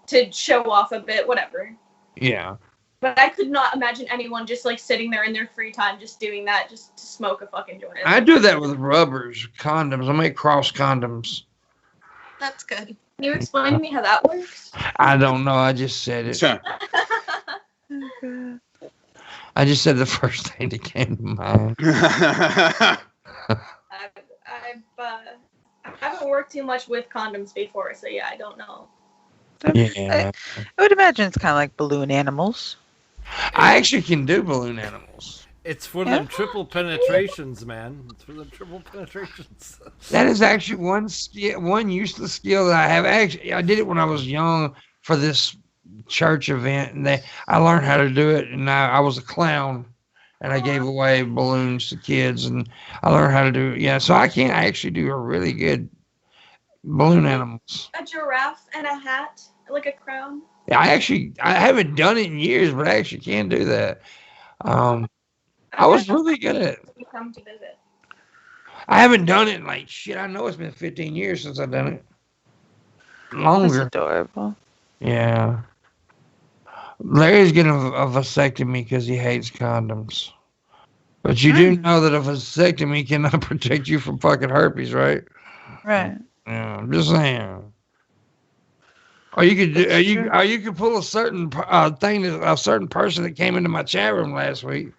to show off a bit, whatever. Yeah. But I could not imagine anyone just like sitting there in their free time just doing that just to smoke a fucking joint. I do that with rubbers, condoms. I make cross condoms. That's good. Can you explain to me how that works? I don't know. I just said it. I just said the first thing that came to mind. I haven't worked too much with condoms before, so yeah, I don't know. Yeah. I would imagine it's kind of like balloon animals. I actually can do balloon animals. It's for them triple penetrations, man. It's for them triple penetrations. That is actually one useless skill that I have. Actually, I did it when I was young for this church event, and I learned how to do it. And I was a clown, and I gave away balloons to kids, and I learned how to do it. Yeah, so I can actually do a really good balloon animals. A giraffe and a hat, like a crown. Yeah, I haven't done it in years, but I actually can do that. I was really good at it. You come to visit. I haven't done it in like shit. I know it's been 15 years since I've done it. That's Longer. adorable. Yeah. Larry's getting a vasectomy because he hates condoms. But you do know that a vasectomy cannot protect you from fucking herpes, right? Right. Yeah, I'm just saying. Or you could do, or you could pull a certain thing that a certain person that came into my chat room last week.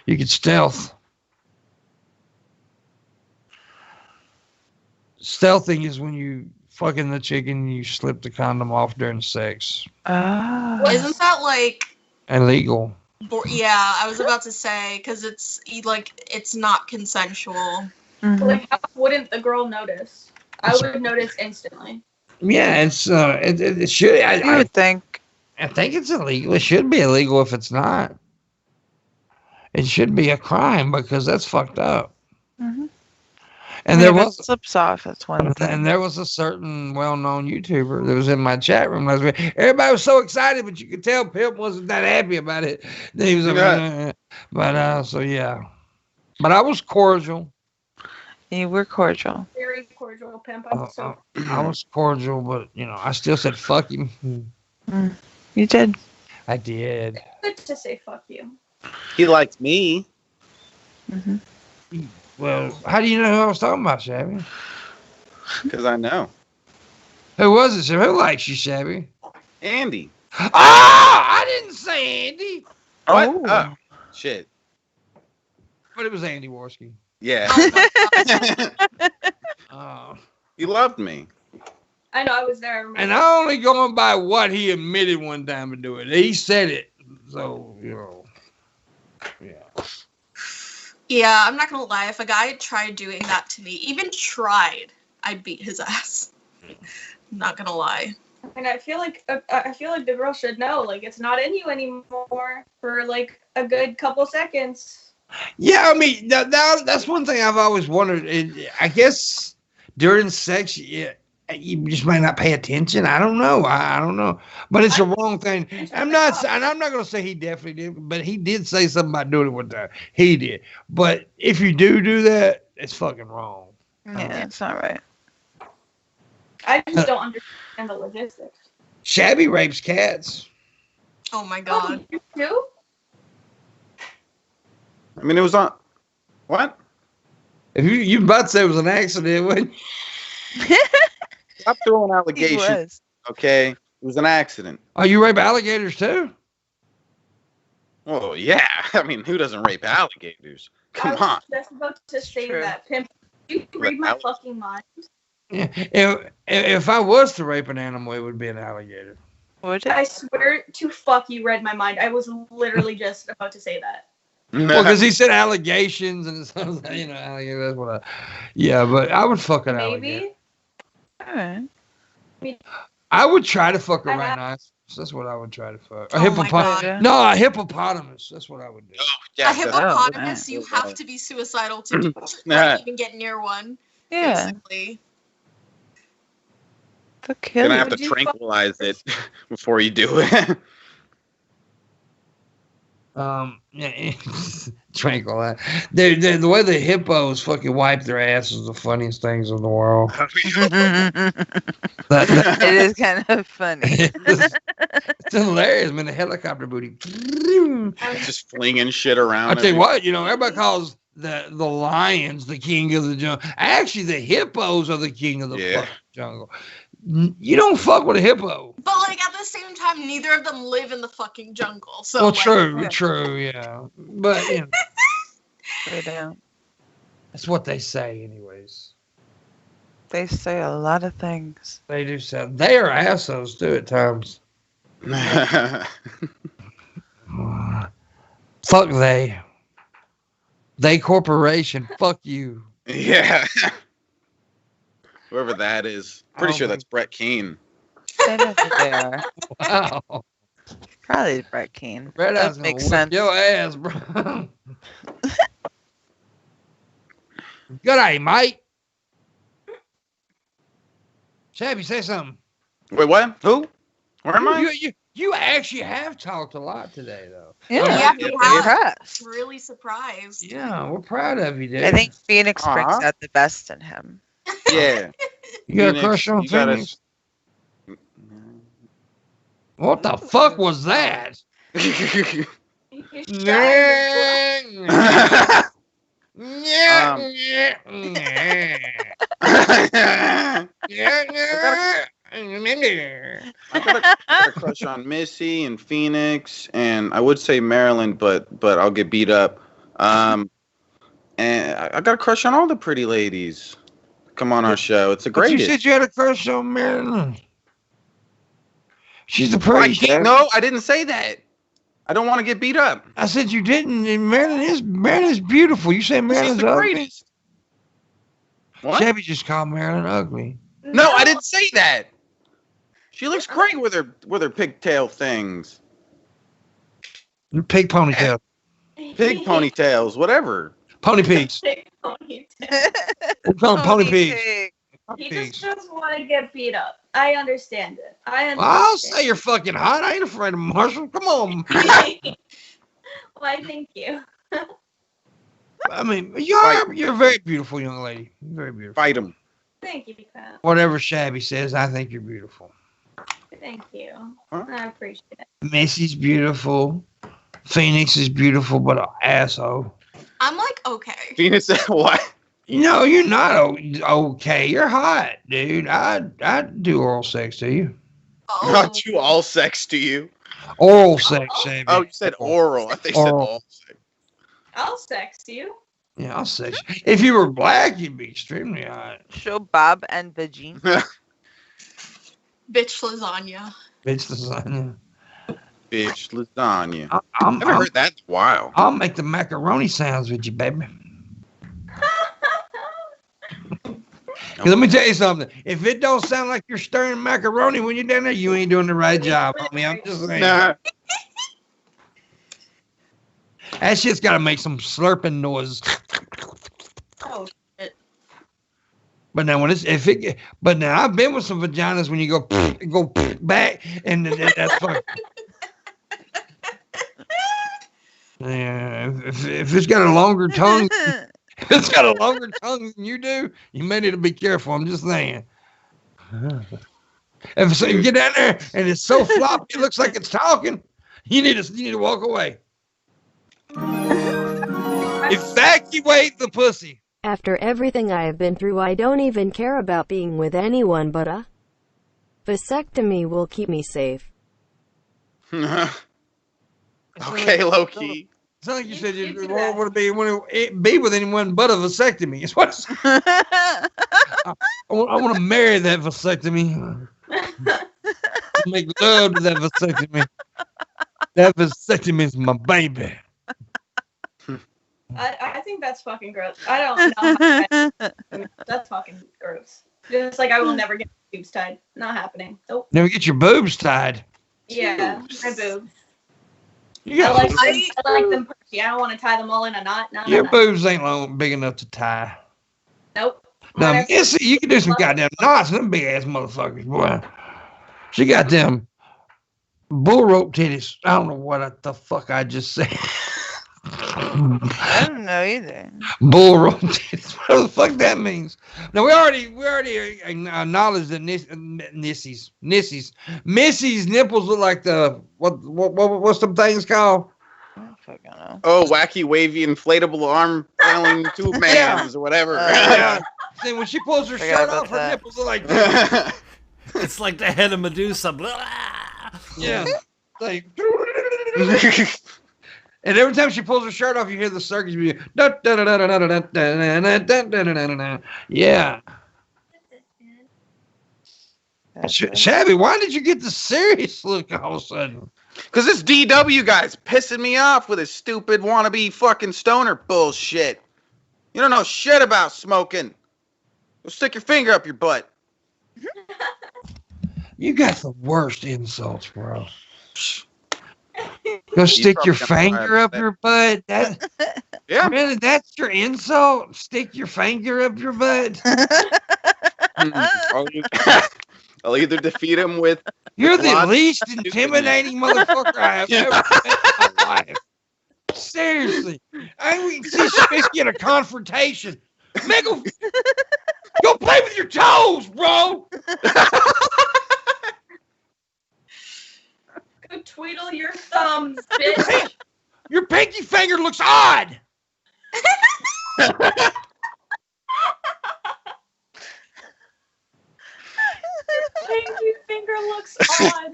You could stealth. Stealthing is when you fucking the chicken, you slip the condom off during sex. Isn't that like Illegal. Yeah, I was about to say because it's not consensual. Like, how wouldn't the girl notice? I would notice instantly. Yeah, it's it should. I would think. I think it's illegal. It should be illegal if it's not. It should be a crime because that's fucked up. Mm-hmm. And there if was it slips off. That's one thing. and there was a certain well-known YouTuber that was in my chat room last week. Everybody was so excited, but you could tell Pimp wasn't that happy about it. Then he was like, so yeah. But I was cordial. You were cordial. Very cordial, Pimp. I was cordial, but I still said fuck him. You did. I did. Good to say fuck you. He likes me. Mm-hmm. Well, how do you know who I was talking about, Shabby? Because I know. Who was it, Shabby? Who likes you, Shabby? Andy. I didn't say Andy. What? Oh. Oh, shit. But it was Andy Worski. Yeah. He loved me. I know, I was there. I remember. And I'm only going by what he admitted one time to do it. He said it. So, yeah. Yeah, I'm not gonna lie. If a guy tried doing that to me, even tried, I'd beat his ass. Not gonna lie. And I feel like the girl should know, like, it's not in you anymore for like a good couple seconds. Yeah, I mean, that's one thing I've always wondered. I guess during sex, you just might not pay attention. I don't know. I don't know. But it's a wrong thing. I'm not going to say he definitely did, but he did say something about doing it one time. He did. But if you do that, it's fucking wrong. Yeah, it's not right. I just don't understand the logistics. Shabby rapes cats. Oh my god. You too? I mean, it was on. What? If you about to say it was an accident, wouldn't you? Stop throwing He allegations. was. Okay, it was an accident. Oh, you rape alligators too? Oh yeah. I mean, who doesn't rape alligators? Come I was on. just about to say True. that. Pimp, you read my fucking mind. Yeah. If I was to rape an animal, it would be an alligator. Would I it? swear to fuck, you read my mind. I was literally just about to say that. Well, because he said allegations, and it sounds like, alligator. That's what yeah, but I would fuck an alligator. Maybe. Alright. I would try to fuck a I have- rhinoceros. That's what I would try to fuck. A Oh my hippopotamus. God. No, a hippopotamus. That's what I would do. Yeah, A hippopotamus, Oh, you have to be suicidal to even get near one. Yeah. Basically. They'll You're kill gonna you. have to Would you tranquilize it before you do it. Yeah, tranquilize. The way the hippos fucking wipe their ass is the funniest things in the world. That- It is kind of funny. it's hilarious, man. The helicopter booty. Just flinging shit around. I tell you everywhere. what, everybody calls the lions the king of the jungle. Actually, the hippos are the king of the Yeah. fucking jungle. You don't fuck with a hippo. But like at the same time, neither of them live in the fucking jungle. So Well, like, true, yeah. But They don't. that's what they say, anyways. They say a lot of things. They do say they are assholes too at times. Fuck they. They corporation. Fuck you. Yeah. Whoever that is. Pretty Oh sure my- that's Brett Keane. I don't think they are. Wow. Probably Brett Keane. Red Eye's That gonna makes whip sense. your ass, bro. Good day, mate. Shabby, say something. Wait, what? Who? Where am I? You actually have talked a lot today, though. Yeah. Yeah, Yeah, I'm Impressed. really surprised. Yeah, we're proud of you, dude. I think Phoenix brings Aw. out the best in him. Yeah. you got a Phoenix, crush on you gotta- Phoenix. What the fuck was that? You I got a crush on Missy and Phoenix, and I would say Maryland, but I'll get beat up. And I got a crush on all the pretty ladies. Come on our show. It's the But you greatest. said you had a crush on Marilyn. She's the pretty. No, I didn't say that. I don't want to get beat up. I said you didn't. And Marilyn's beautiful. You say She's Marilyn's the ugly. greatest. What? Shabby just called Marilyn ugly. No, I didn't say that. She looks great with her pigtail things. Pig ponytail. Pig ponytails, whatever. Pony pigs. Pig ponytail. It's called pony pigs. pig. Pony He pigs. just doesn't want to get beat up. I understand it. Well, I'll say you're fucking hot. I ain't afraid of Marshall. Come on. Why, thank you. I mean, you're a very beautiful young lady. Very beautiful. Fight them. Thank you, Pat. Whatever Shabby says, I think you're beautiful. Thank you. Huh? I appreciate it. Missy's beautiful. Phoenix is beautiful, but an asshole. I'm like, okay. Venus, what? No, you're not okay. You're hot, dude. I'd do oral sex to you. Oh, Not do all sex to you. Oral sex, Shabby. Oh, you said oral. I think you said Oral. all sex. I'll sex you. Yeah, I'll sex you. If you were black, you'd be extremely hot. Show Bob and Vagine. bitch lasagna. Bitch, lasagna. Bitch lasagna. I I haven't heard that in a while. I'll make the macaroni sounds with you, baby. 'Cause let me tell you something. If it don't sound like you're stirring macaroni when you're down there, you ain't doing the right job, homie. I'm just saying. Nah. That shit's got to make some slurping noise. Oh shit. But now but now I've been with some vaginas when you go back, and that's fucking. Yeah, if it's got a longer tongue, if it's got a longer tongue than you do, you may need to be careful. I'm just saying. If so you get down there and it's so floppy, it looks like it's talking, you need to walk away. Evacuate the pussy. After everything I have been through, I don't even care about being with anyone, but a vasectomy will keep me safe. Okay, low key. It's not like you said You you do want to be with anyone but a vasectomy. It's what I want to marry that vasectomy. Make love to that vasectomy. That vasectomy is my baby. I think that's fucking gross. I don't know. That's fucking gross. Just like I will never get my boobs tied. Not happening. Nope. Never get your boobs tied. Yeah, my boobs. You I got like them perky. I don't want to tie them all in a knot. No, your no. boobs ain't long, big enough to tie. Nope. Now, Whatever. Missy, you can do some goddamn knots. Them big ass motherfuckers, boy. She got them bull rope titties. I don't know what the fuck I just said. I don't know either. Bull rope titties. What the fuck that means? Now we already acknowledged that Missy's nipples look like the what's them things called? I don't fucking know. Oh, wacky, wavy, inflatable arm flailing tube mans or whatever. Yeah. See, when she pulls her Forgot shirt about off, her that. nipples are like It's like the head of Medusa. Blah. yeah, like. And every time she pulls her shirt off, you hear the circus music. Yeah. Shabby, why did you get the serious look all of a sudden? Because this DW guy's pissing me off with his stupid wannabe fucking stoner bullshit. You don't know shit about smoking. Go stick your finger up your butt. You got the worst insults, bro. Go stick your finger up your butt. That, Yeah. really, that's your insult? Stick your finger up your butt? I'll either defeat him with. You're the Lots least of intimidating motherfucker I have ever met in my life. Seriously. I can see Shabisky in a confrontation. Michael, go play with your toes, bro. Go tweedle your thumbs, bitch. Your pinky finger looks odd. Pinky finger looks odd.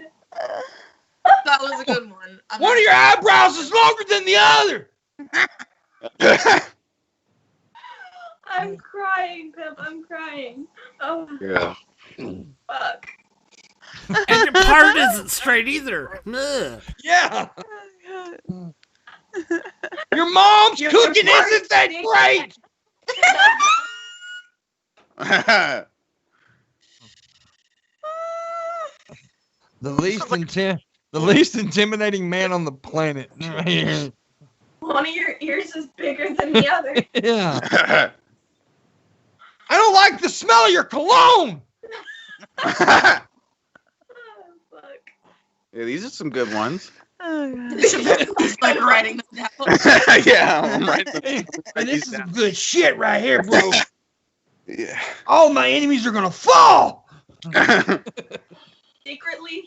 That was a good one. One of your eyebrows is longer than the other. I'm crying, Pip. I'm crying. Oh, Yeah. fuck. And your part isn't straight either. Ugh. Yeah. Your mom's cooking isn't that great. The least intimidating man on the planet. One of your ears is bigger than the other. Yeah. I don't like the smell of your cologne. Oh, fuck. Yeah, these are some good ones. Oh, God. It's like writing them down. Yeah, I'm right. And this is some good shit right here, bro. Yeah. All my enemies are gonna fall. Secretly,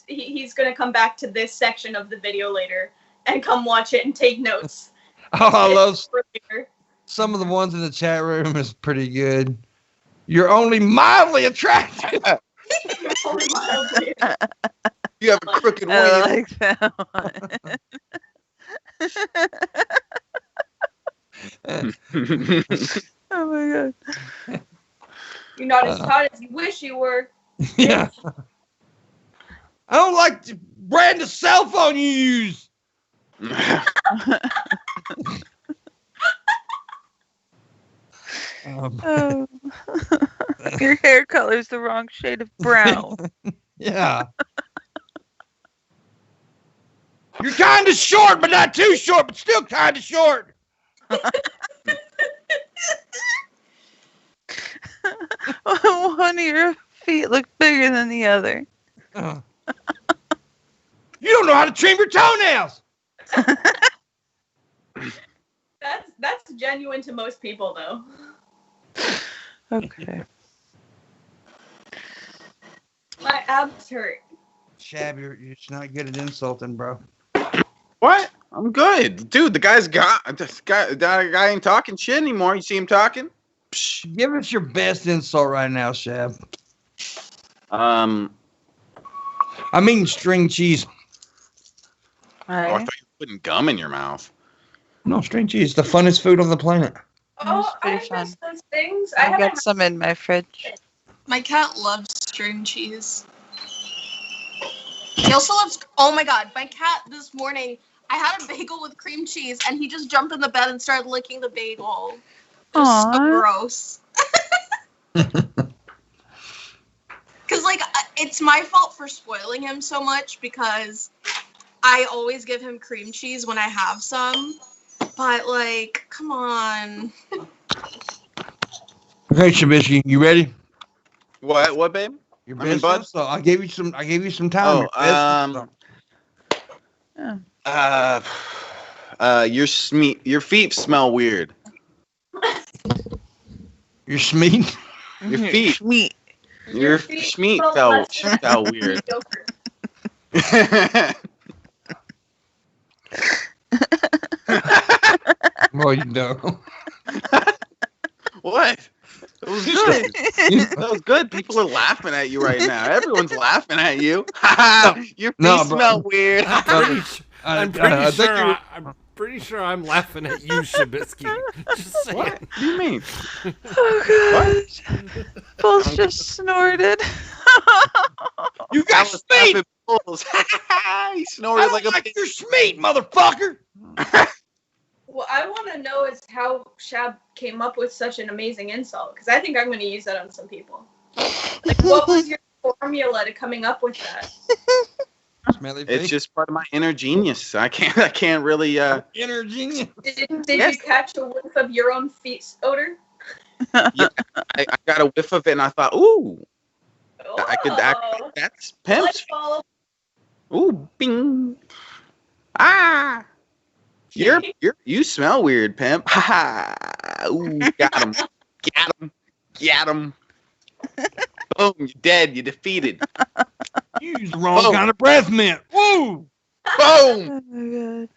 he's gonna come back to this section of the video later and come watch it and take notes. Oh, I love For later. some of the ones in the chat room is pretty good. You're only mildly attractive. You have a crooked I wing. like that one. Oh my God. You're not as hot as you wish you were. Yeah. I don't like the brand of cell phone you use. Oh. Your hair color's the wrong shade of brown. Yeah. You're kind of short, but not too short, but still kind of short. One of your feet look bigger than the other. You don't know how to trim your toenails. That's genuine to most people, though. Okay. My abs hurt. Shab, you're just not good at insulting, bro. What? I'm good, dude. The guy's got this guy. That guy ain't talking shit anymore. You see him talking? Psh. Give us your best insult right now, Shab. I I mean string cheese. thought you were putting gum in your mouth. No, string cheese, the funnest food on the planet. Oh, I pretty fun. miss those things. I I've haven't got some in my fridge. My cat loves string cheese. He also loves. Oh my god, my cat this morning. I had a bagel with cream cheese, and he just jumped in the bed and started licking the bagel. It was so Aw. gross. Because, like, it's my fault for spoiling him so much because I always give him cream cheese when I have some. But, like, come on. Okay, Shabisky, you ready? What, babe? Your I mean, business. bud. So I gave you some time. Oh, your feet smell weird. Your Smeet. Your feet. Sweet. Your feet schmeat smell felt less weird. mediocre. Well, you know. What? It was good. That was good. People are laughing at you right now. Everyone's laughing at you. Your feet No, bro. smell weird. I'm pretty sure I'm laughing at you, Shabisky. Just saying. What do you mean? Oh, God. Bulls just snorted. You I got was Smeet. laughing bulls. He I snorted don't like a like your Smeet, motherfucker. What I want to know is how Shab came up with such an amazing insult, because I think I'm going to use that on some people. Like, what was your formula to coming up with that? Smelly It's face. just part of my inner genius. I can't really Inner genius. Did Yes. you catch a whiff of your own feet odor? I got a whiff of it and I thought, ooh, I could Oh, that's let's pimped. follow. Ooh, bing. Ah. You smell weird, pimp. Ha ha. Ooh, got him. Got him. Boom, you're dead. You're defeated. You used the wrong Whoa. kind of breath mint. Woo! Boom. Oh, my God.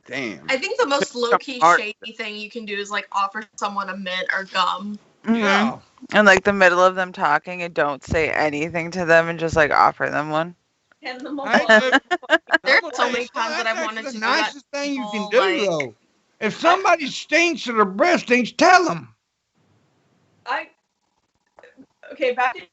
Damn. I think the most low-key Hard. shady thing you can do is, like, offer someone a mint or gum. Mhm. Yeah. And like the middle of them talking and don't say anything to them and just like offer them one. Hand them I- over. There's I'm so gonna many tell you, times that that's I've wanted actually to the do that. nicest thing you can people, do, like- though. If somebody stinks or their breath stinks, tell them. Okay, back in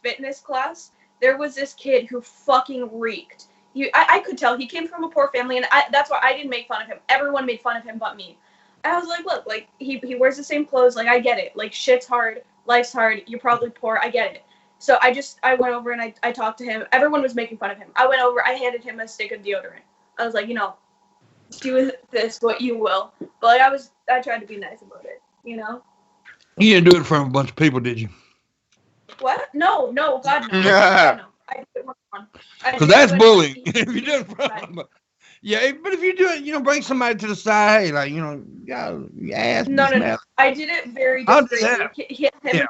fitness class, there was this kid who fucking reeked. I could tell he came from a poor family, and that's why I didn't make fun of him. Everyone made fun of him but me. I was like, look, like, he wears the same clothes, like, I get it. Like, shit's hard, life's hard, you're probably poor, I get it. So I went over and I talked to him. Everyone was making fun of him. I went over, I handed him a stick of deodorant. I was like, do with this what you will. But like, I tried to be nice about it, You didn't do it in front of a bunch of people, did you? What? No, God, no. Yeah. No. I did it one-on-one. Because that's bullying. If you do it in front of them. Yeah, but if you do it, bring somebody to the side, hey, like, your ass. No. I did it very I'll do discreetly. that.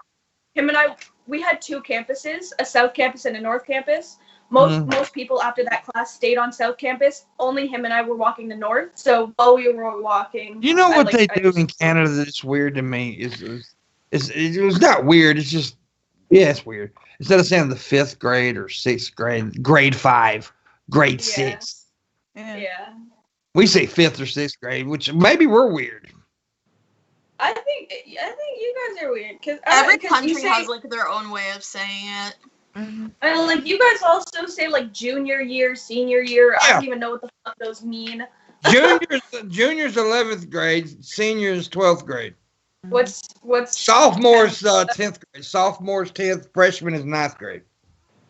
Him and I, we had two campuses, a South campus and a North campus. Mm-hmm. Most people after that class stayed on South campus. Only him and I were walking the North. So while we were walking, You know what they I do in Canada that's weird to me? It's not weird. It's just, it's weird. Instead of saying the 5th grade or 6th grade, grade 5, grade 6, Yeah. we say 5th or 6th grade, which maybe we're weird. I think you guys are weird because Every country has, like, their own way of saying it. Mm-hmm. And like you guys also say like junior year, senior year. I don't even know what the fuck those mean. Junior's 11th grade, senior's 12th grade. What's Sophomore's 10th grade. Sophomore's 10th, freshman is 9th grade.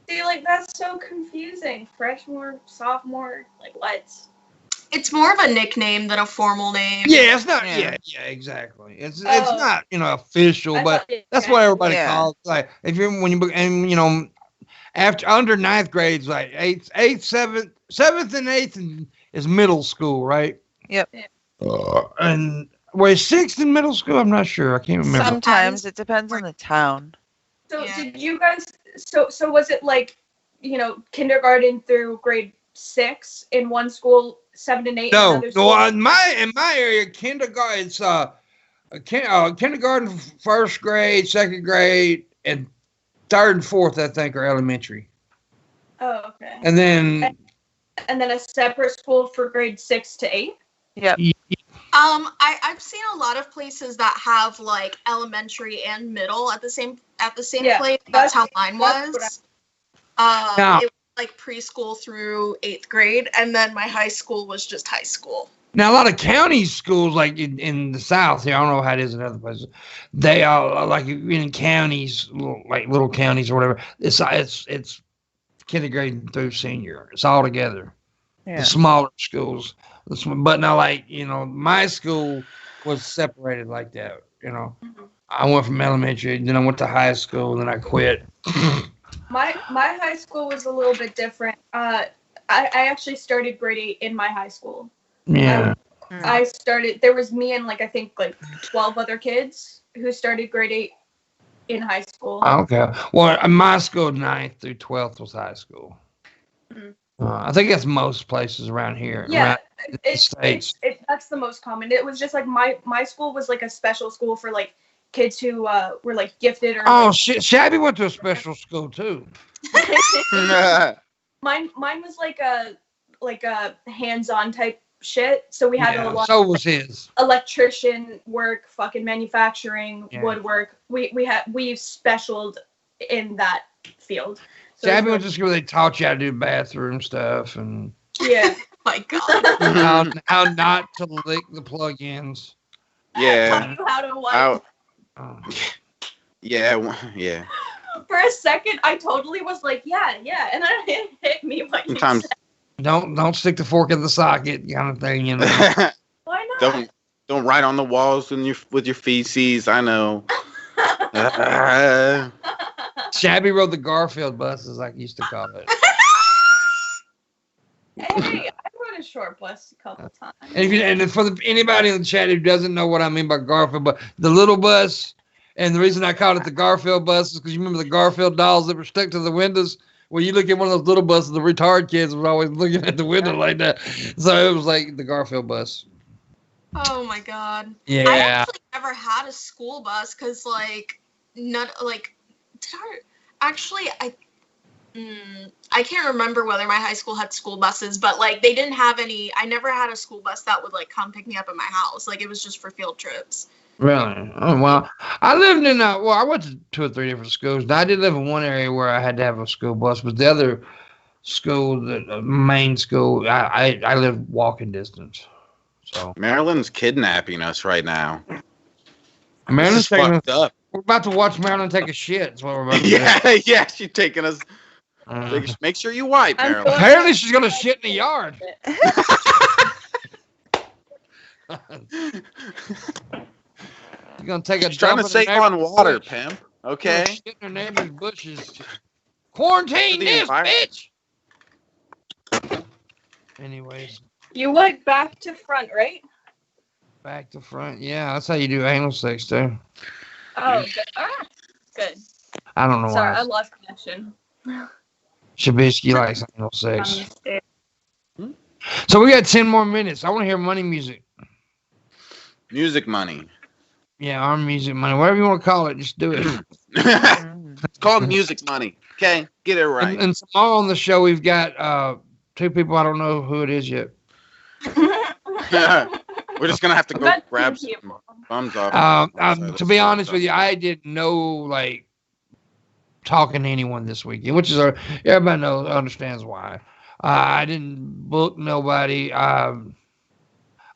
See, like that's so confusing. Freshman, sophomore, like what? It's more of a nickname than a formal name. Yeah, it's not. Yeah. Yeah, exactly. It's Oh. not official, I but thought it- that's what everybody Yeah. calls it. Like if you're after under 9th grade, it's like 8th, 7th, and 8th is middle school, right? Yep. And whereas 6th in middle school, I'm not sure. I can't remember. Sometimes it depends on the town. So Yeah. did you guys? So was it like, kindergarten through grade 6 in one school, 7 and 8? in No, another school? in my area, kindergarten. It's kindergarten, 1st grade, 2nd grade, and 3rd and 4th, I think, are elementary. Oh, okay. And then and then a separate school for grade 6 to 8. Yep. I've seen a lot of places that have like elementary and middle at the same Yeah, place. That's how mine that's what was. Now- It was like preschool through 8th grade, and then my high school was just high school. Now, a lot of county schools, like in the South here, I don't know how it is in other places. They are like in counties, like little counties or whatever. It's kindergarten through senior. It's all together. Yeah. The smaller schools, but now, like my school was separated like that. I went from elementary, then I went to high school, and then I quit. My high school was a little bit different. I actually started grade 8 in my high school. Yeah. I started. There was me and like I think like 12 other kids who started grade 8 in high school. Okay. Well, my school, 9th through 12th was high school. Mhm. I think that's most places around here. Yeah, around the States. that's the most common. It was just like my school was like a special school for like kids who were like gifted or. Oh shit! Shabby went to a special school too. Mine was like a hands-on type shit. So we had a lot So of was his. electrician work, fucking manufacturing, Yeah. woodwork. We specialed in that field. So Shabby it's went to school. They taught you how to do bathroom stuff and yeah. My God. how not to lick the plug-ins. Yeah. Taught you how to wipe. Out. Oh. Yeah. For a second, I totally was like, yeah, and then it hit me. What you Sometimes said. Don't stick the fork in the socket, kind of thing. Why not? don't write on the walls with your feces. I know. Shabby rode the Garfield buses, like you used to call it. Hey, I rode a short bus a couple times. And for anybody in the chat who doesn't know what I mean by Garfield, but the little bus, and the reason I called it the Garfield bus is because you remember the Garfield dolls that were stuck to the windows. Well, you look at one of those little buses, the retard kids were always looking at the window like that. So it was like the Garfield bus. Oh my God. Yeah. I actually never had a school bus because like not like I can't remember whether my high school had school buses, but like they didn't have any. I never had a school bus that would like come pick me up at my house. Like it was just for field trips. Really? Oh, well, I lived in, I went to 2 or 3 different schools. I did live in one area where I had to have a school bus, but the other school, the main school, I lived walking distance. So Maryland's kidnapping us right now. Maryland's This is taking fucked up. We're about to watch Maryland take a shit. That's what we're about to do. Yeah, she's taking us. Make sure you wipe, I'm Maryland. Apparently, she's gonna shit in the yard. You're gonna take a She's trying dump to in her save on neighbor's water, bush. pimp. You're Okay. gonna shit in her neighbor's bushes. Quarantine For the this, environment. bitch. Anyways, You went back to front, right? back to front. Yeah, that's how you do anal sex too. Oh, good. Good. I don't know Sorry, I why. lost connection. Shabisky likes anal On sex. the stairs. So we got 10 more minutes. I want to hear money music. Music money. Yeah, our music money, whatever you want to call it, just do it. It's called music money. Okay, get it right. And tomorrow on the show, we've got 2 people. I don't know who it is yet. We're just gonna have to go About grab 2 some people. thumbs off. To be honest with you, I did no talking to anyone this weekend, which is everybody understands why. I didn't book nobody.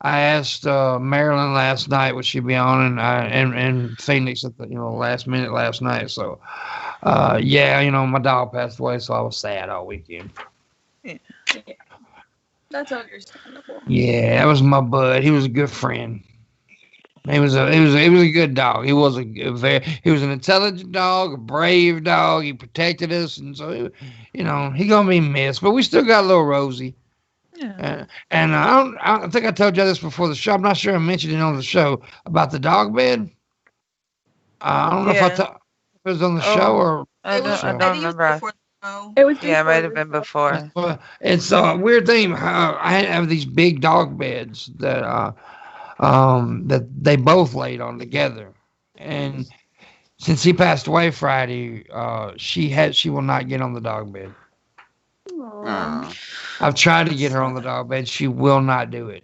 I asked Marilyn last night would she be on, and Phoenix at the last minute last night. So my dog passed away, so I was sad all weekend. That's understandable. Yeah, that was my bud. He was a good friend. He was a good dog. He was he was an intelligent dog, a brave dog. He protected us, and so he gonna be missed. But we still got little Rosie. Yeah. And I think I told you this before the show. I'm not sure I mentioned it on the show about the dog bed. I don't know if it was on the show or. I don't think it was remember. before the show. It was Yeah, it before might have been before. It's a weird thing. I have these big dog beds that they both laid on together, and since he passed away Friday, she will not get on the dog bed. Oh, I've tried to get her on the dog bed. She will not do it.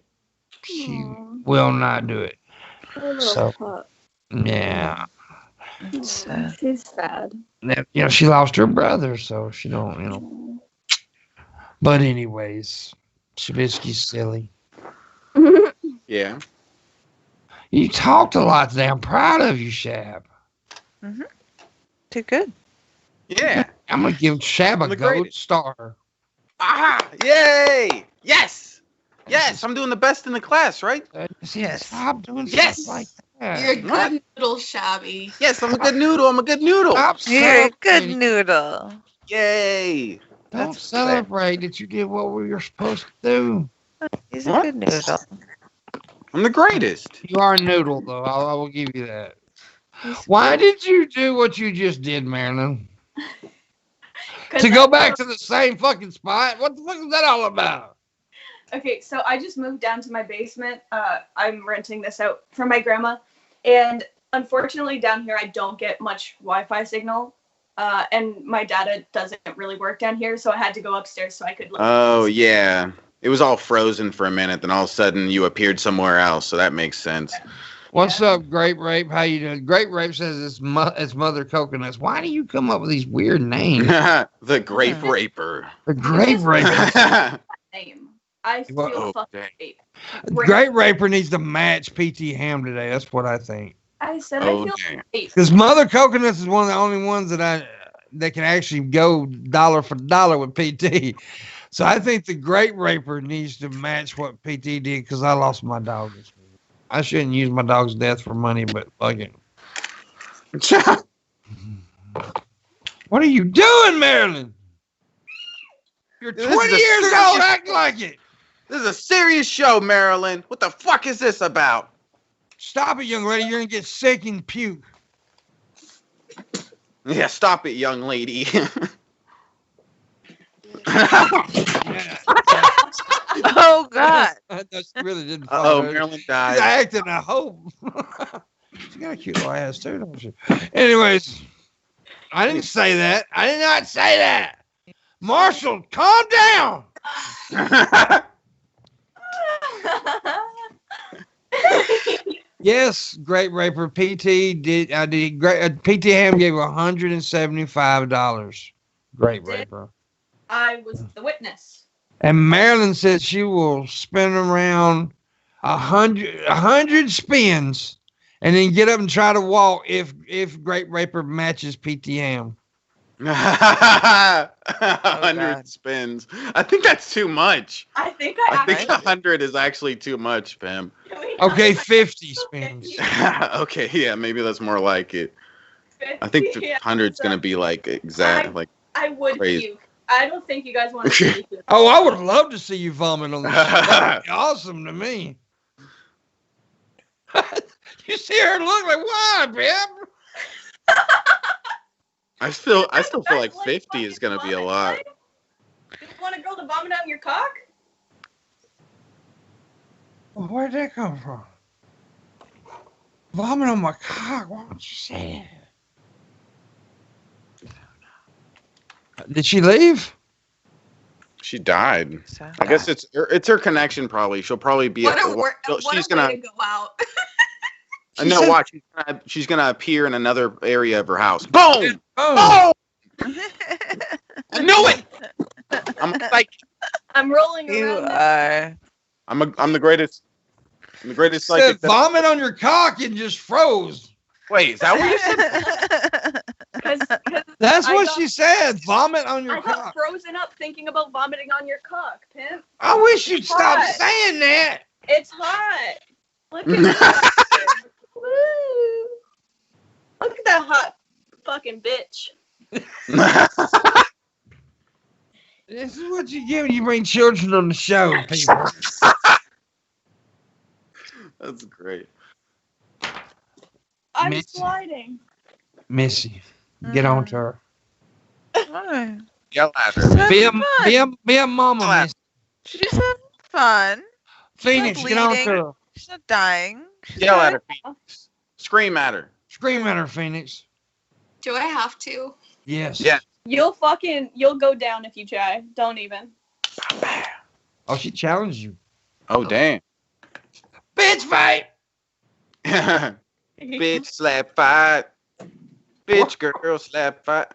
She will not do it. So, yeah. She's sad. She lost her brother, so she don't, But anyways, Shabisky's silly. Yeah. You talked a lot today. I'm proud of you, Shab. Mm-hmm. Too good. Yeah. I'm going to give Shab a gold greatest. star. Yay! Yes! Yes, I'm doing the best in the class, right? Yes. Stop doing Yes! stuff like that. You're a good noodle, Shabby. Yes, I'm a good noodle. I'm a good noodle. Stop You're a good celebrating. noodle. Yay! Don't That's celebrate that you did what we were supposed to do. He's a What? good noodle. I'm the greatest. You are a noodle, though. I will give you that. He's Why did you do what you just did, Marilyn? 'Cause To go I- back to the same fucking spot? What the fuck is that all about? Okay, so I just moved down to my basement. I'm renting this out from my grandma. And unfortunately, down here, I don't get much Wi-Fi signal. And my data doesn't really work down here, so I had to go upstairs so I could look. Oh, yeah. It was all frozen for a minute, then all of a sudden you appeared somewhere else, so that makes sense. What's up, Grape Rape? How you doing? Grape Rape says it's Mother Coconuts. Why do you come up with these weird names? The Grape Raper. The Grape Raper. Name. I feel Well, fucking okay. great. Grape Raper needs to match PT Ham today. That's what I think. I said Oh, I feel damn. great. Because Mother Coconuts is one of the only ones that can actually go dollar for dollar with PT. So I think the Grape Raper needs to match what PT did because I lost my dog this week. I shouldn't use my dog's death for money, but fuck it. What are you doing, Marilyn? You're This 20 is a years serious- old. Act like it. This is a serious show, Marilyn. What the fuck is this about? Stop it, young lady. You're going to get sick and puke. Yeah, stop it, young lady. Yeah. Oh God. That really didn't Oh, follow. Marilyn She's died. acting a hope. She got a cute little ass too, don't she? Anyways, I didn't say that. I did not say that. Marshall, calm down. Yes, Great Raper. PT did. I did. Great. PT Ham gave $175. Great Raper. I was the witness. And Marilyn said she will spin around 100 spins and then get up and try to walk if Great Raper matches PT Ham. 100 spins. I think that's too much. I think I think actually. 100 is actually too much, Pam. Okay, 50 spins. Okay, yeah, maybe that's more like it. 50, I think yeah, 100 is so gonna be like exact, like I would crazy. puke. I don't think you guys want to see it. Oh, I would love to see you vomit on the show. That'd be awesome to me. You see her look like, why, Pam? I still feel like That's 50 is gonna be a vomit, lot. right? You want a girl to vomit on your cock? Well, where'd that come from? Vomit on my cock. Why would you say that? Did she leave? She died. So, I guess it's her connection. Probably she'll probably be. What at a, the, what she's a gonna. way to go out. No, said- watch. She's gonna appear in another area of her house. Boom! Oh, Boom! I knew it. I'm like, I'm rolling you around. are. I'm the greatest. I'm the greatest said psychic. vomit on your cock and just froze. Wait, is that what you said? Because That's I what got- she said. Vomit on your I got cock. frozen up thinking about vomiting on your cock, pimp. I wish you'd stop Hot. saying that. It's hot. Look at that. Woo. Look at that hot fucking bitch. This is what you get when you bring children on the show, people. That's great. I'm Mitch. sliding. Missy, get on to her. Oh, Yell at she's her. having Be a, fun. be a mama, Clap. Missy. She's having fun. Phoenix, not get on to bleeding. her. She's not dying. She's Yell at good. her. Scream at her. Scream at her, Phoenix. Do I have to? Yes. Yeah. You'll go down if you try. Don't even. Oh, she challenged you. Oh, damn. Bitch fight! Bitch slap fight. Bitch girl slap fight.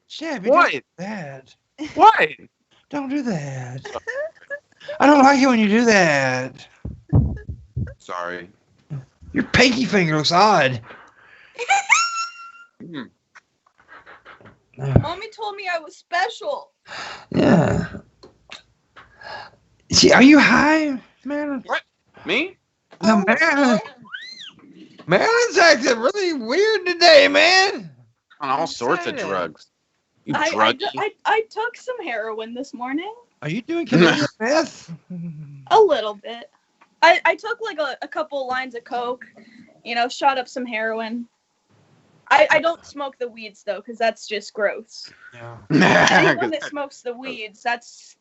Shabby, What? don't do that. What? Don't do that. I don't like it when you do that. Sorry. Your pinky finger looks odd. Mm. Mommy told me I was special. Yeah. See, are you high, man? What? Me? No, man. Marilyn's acting really weird today, man. On all sorts of drugs. You I druggie. took some heroin this morning. Are you doing Canadian meth? A little bit. I took like a couple lines of coke, shot up some heroin. I don't smoke the weeds though, because that's just gross. Yeah. Anyone that smokes the weeds,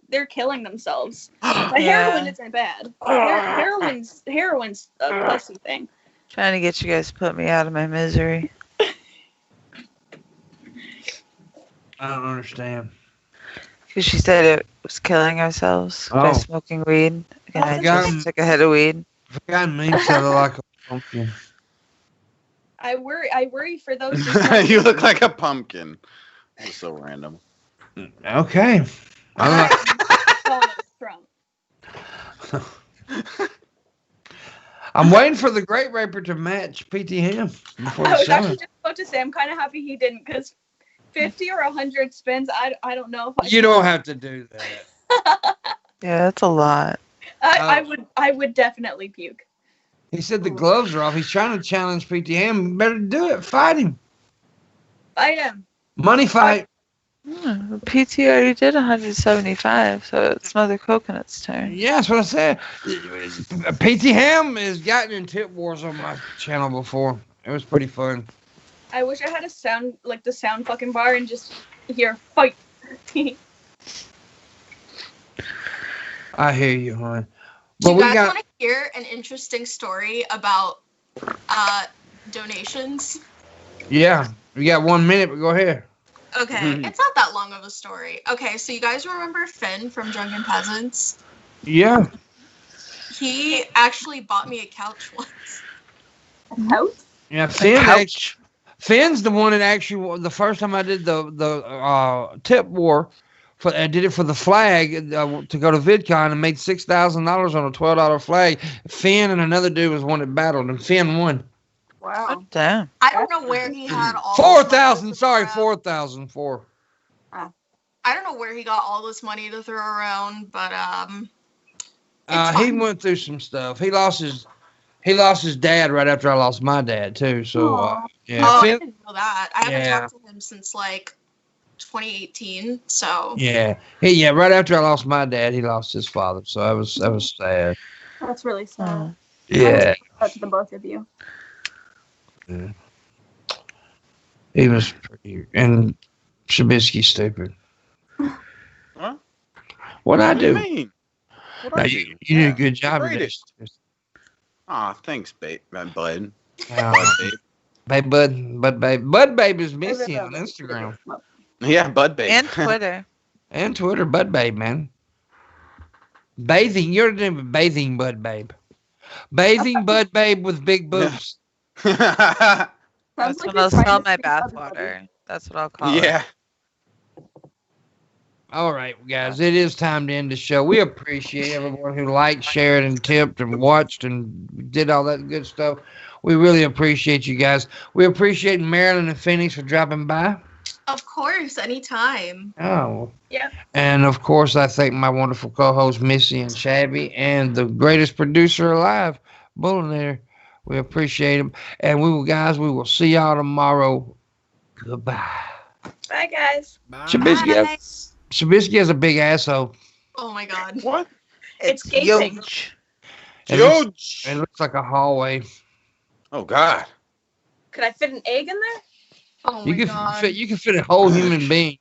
they're killing themselves. The heroin isn't bad. Heroin's a pussy thing. Trying to get you guys to put me out of my misery. I don't understand. Because she said it was killing ourselves by smoking weed. And I just took a hit of weed. Forgot me sounded like a pumpkin. I worry for those who smoke. You look like a pumpkin. That's so random. Okay. Trump. I'm waiting for the Great Raper to match PT Ham before I the was show. actually just about to say I'm kind of happy he didn't, because 50 or 100 spins, I don't know if You don't have to do that. Yeah, that's a lot. I would definitely puke. He said the gloves are off. He's trying to challenge PT Ham. Better do it. Fight him. Fight him. Money fight. PT already did 175, so it's Mother Coconut's turn. Yeah, that's what I said. PT Ham has gotten in tip wars on my channel before. It was pretty fun. I wish I had a sound, like the sound fucking bar, and just hear fight. I hear you, hon. Do But you we guys got. want to hear an interesting story about donations? Yeah, we got 1 minute, but go ahead. Okay, it's not that long of a story. Okay, so you guys remember Finn from Drunken Peasants? Yeah. He actually bought me a couch once. A couch? Yeah, Finn's the one that actually, the first time I did the tip war, I did it for the flag to go to VidCon and made $6,000 on a $12 flag. Finn and another dude was one that battled, and Finn won. Wow. Damn. I don't know where he had all 4,000. Sorry, 4,000. I don't know where he got all this money to throw around, but he went through some stuff. He lost his dad right after I lost my dad too. So yeah. I Finn, didn't know that. I haven't talked to him since like 2018. So yeah, right after I lost my dad, he lost his father. So that was sad. That's really sad. Yeah. That's the both of you. Yeah. He was pretty, and Shabisky stupid. Huh? What'd I What do you do? mean? No, you did a good job today. Greatest. Aw, thanks, babe. Bud. Babe, Bud Babe is Missy on Instagram Yeah, Bud Babe. And Twitter. and Twitter. Bud Babe, man. Bathing, you're the name of Bathing Bud Babe. Bathing Bud Babe with big boobs. That's Sounds like when I'll you're trying sell to my speak other bathwater. That's what I'll call it. Yeah. All right, guys, it is time to end the show. We appreciate everyone who liked, shared, and tipped and watched and did all that good stuff. We really appreciate you guys. We appreciate Marilyn and Phoenix for dropping by. of course, anytime. Oh. Yeah. And, of course, I thank my wonderful co-host, Missy and Shabby, and the greatest producer alive, Booleanenator. We appreciate him. And we will see y'all tomorrow. Goodbye. Bye, guys. Bye. Shabisky has a big asshole. Oh my god. What? It's gaping. Huge. It looks like a hallway. Oh, God. Could I fit an egg in there? Oh my god. You can fit a whole human being.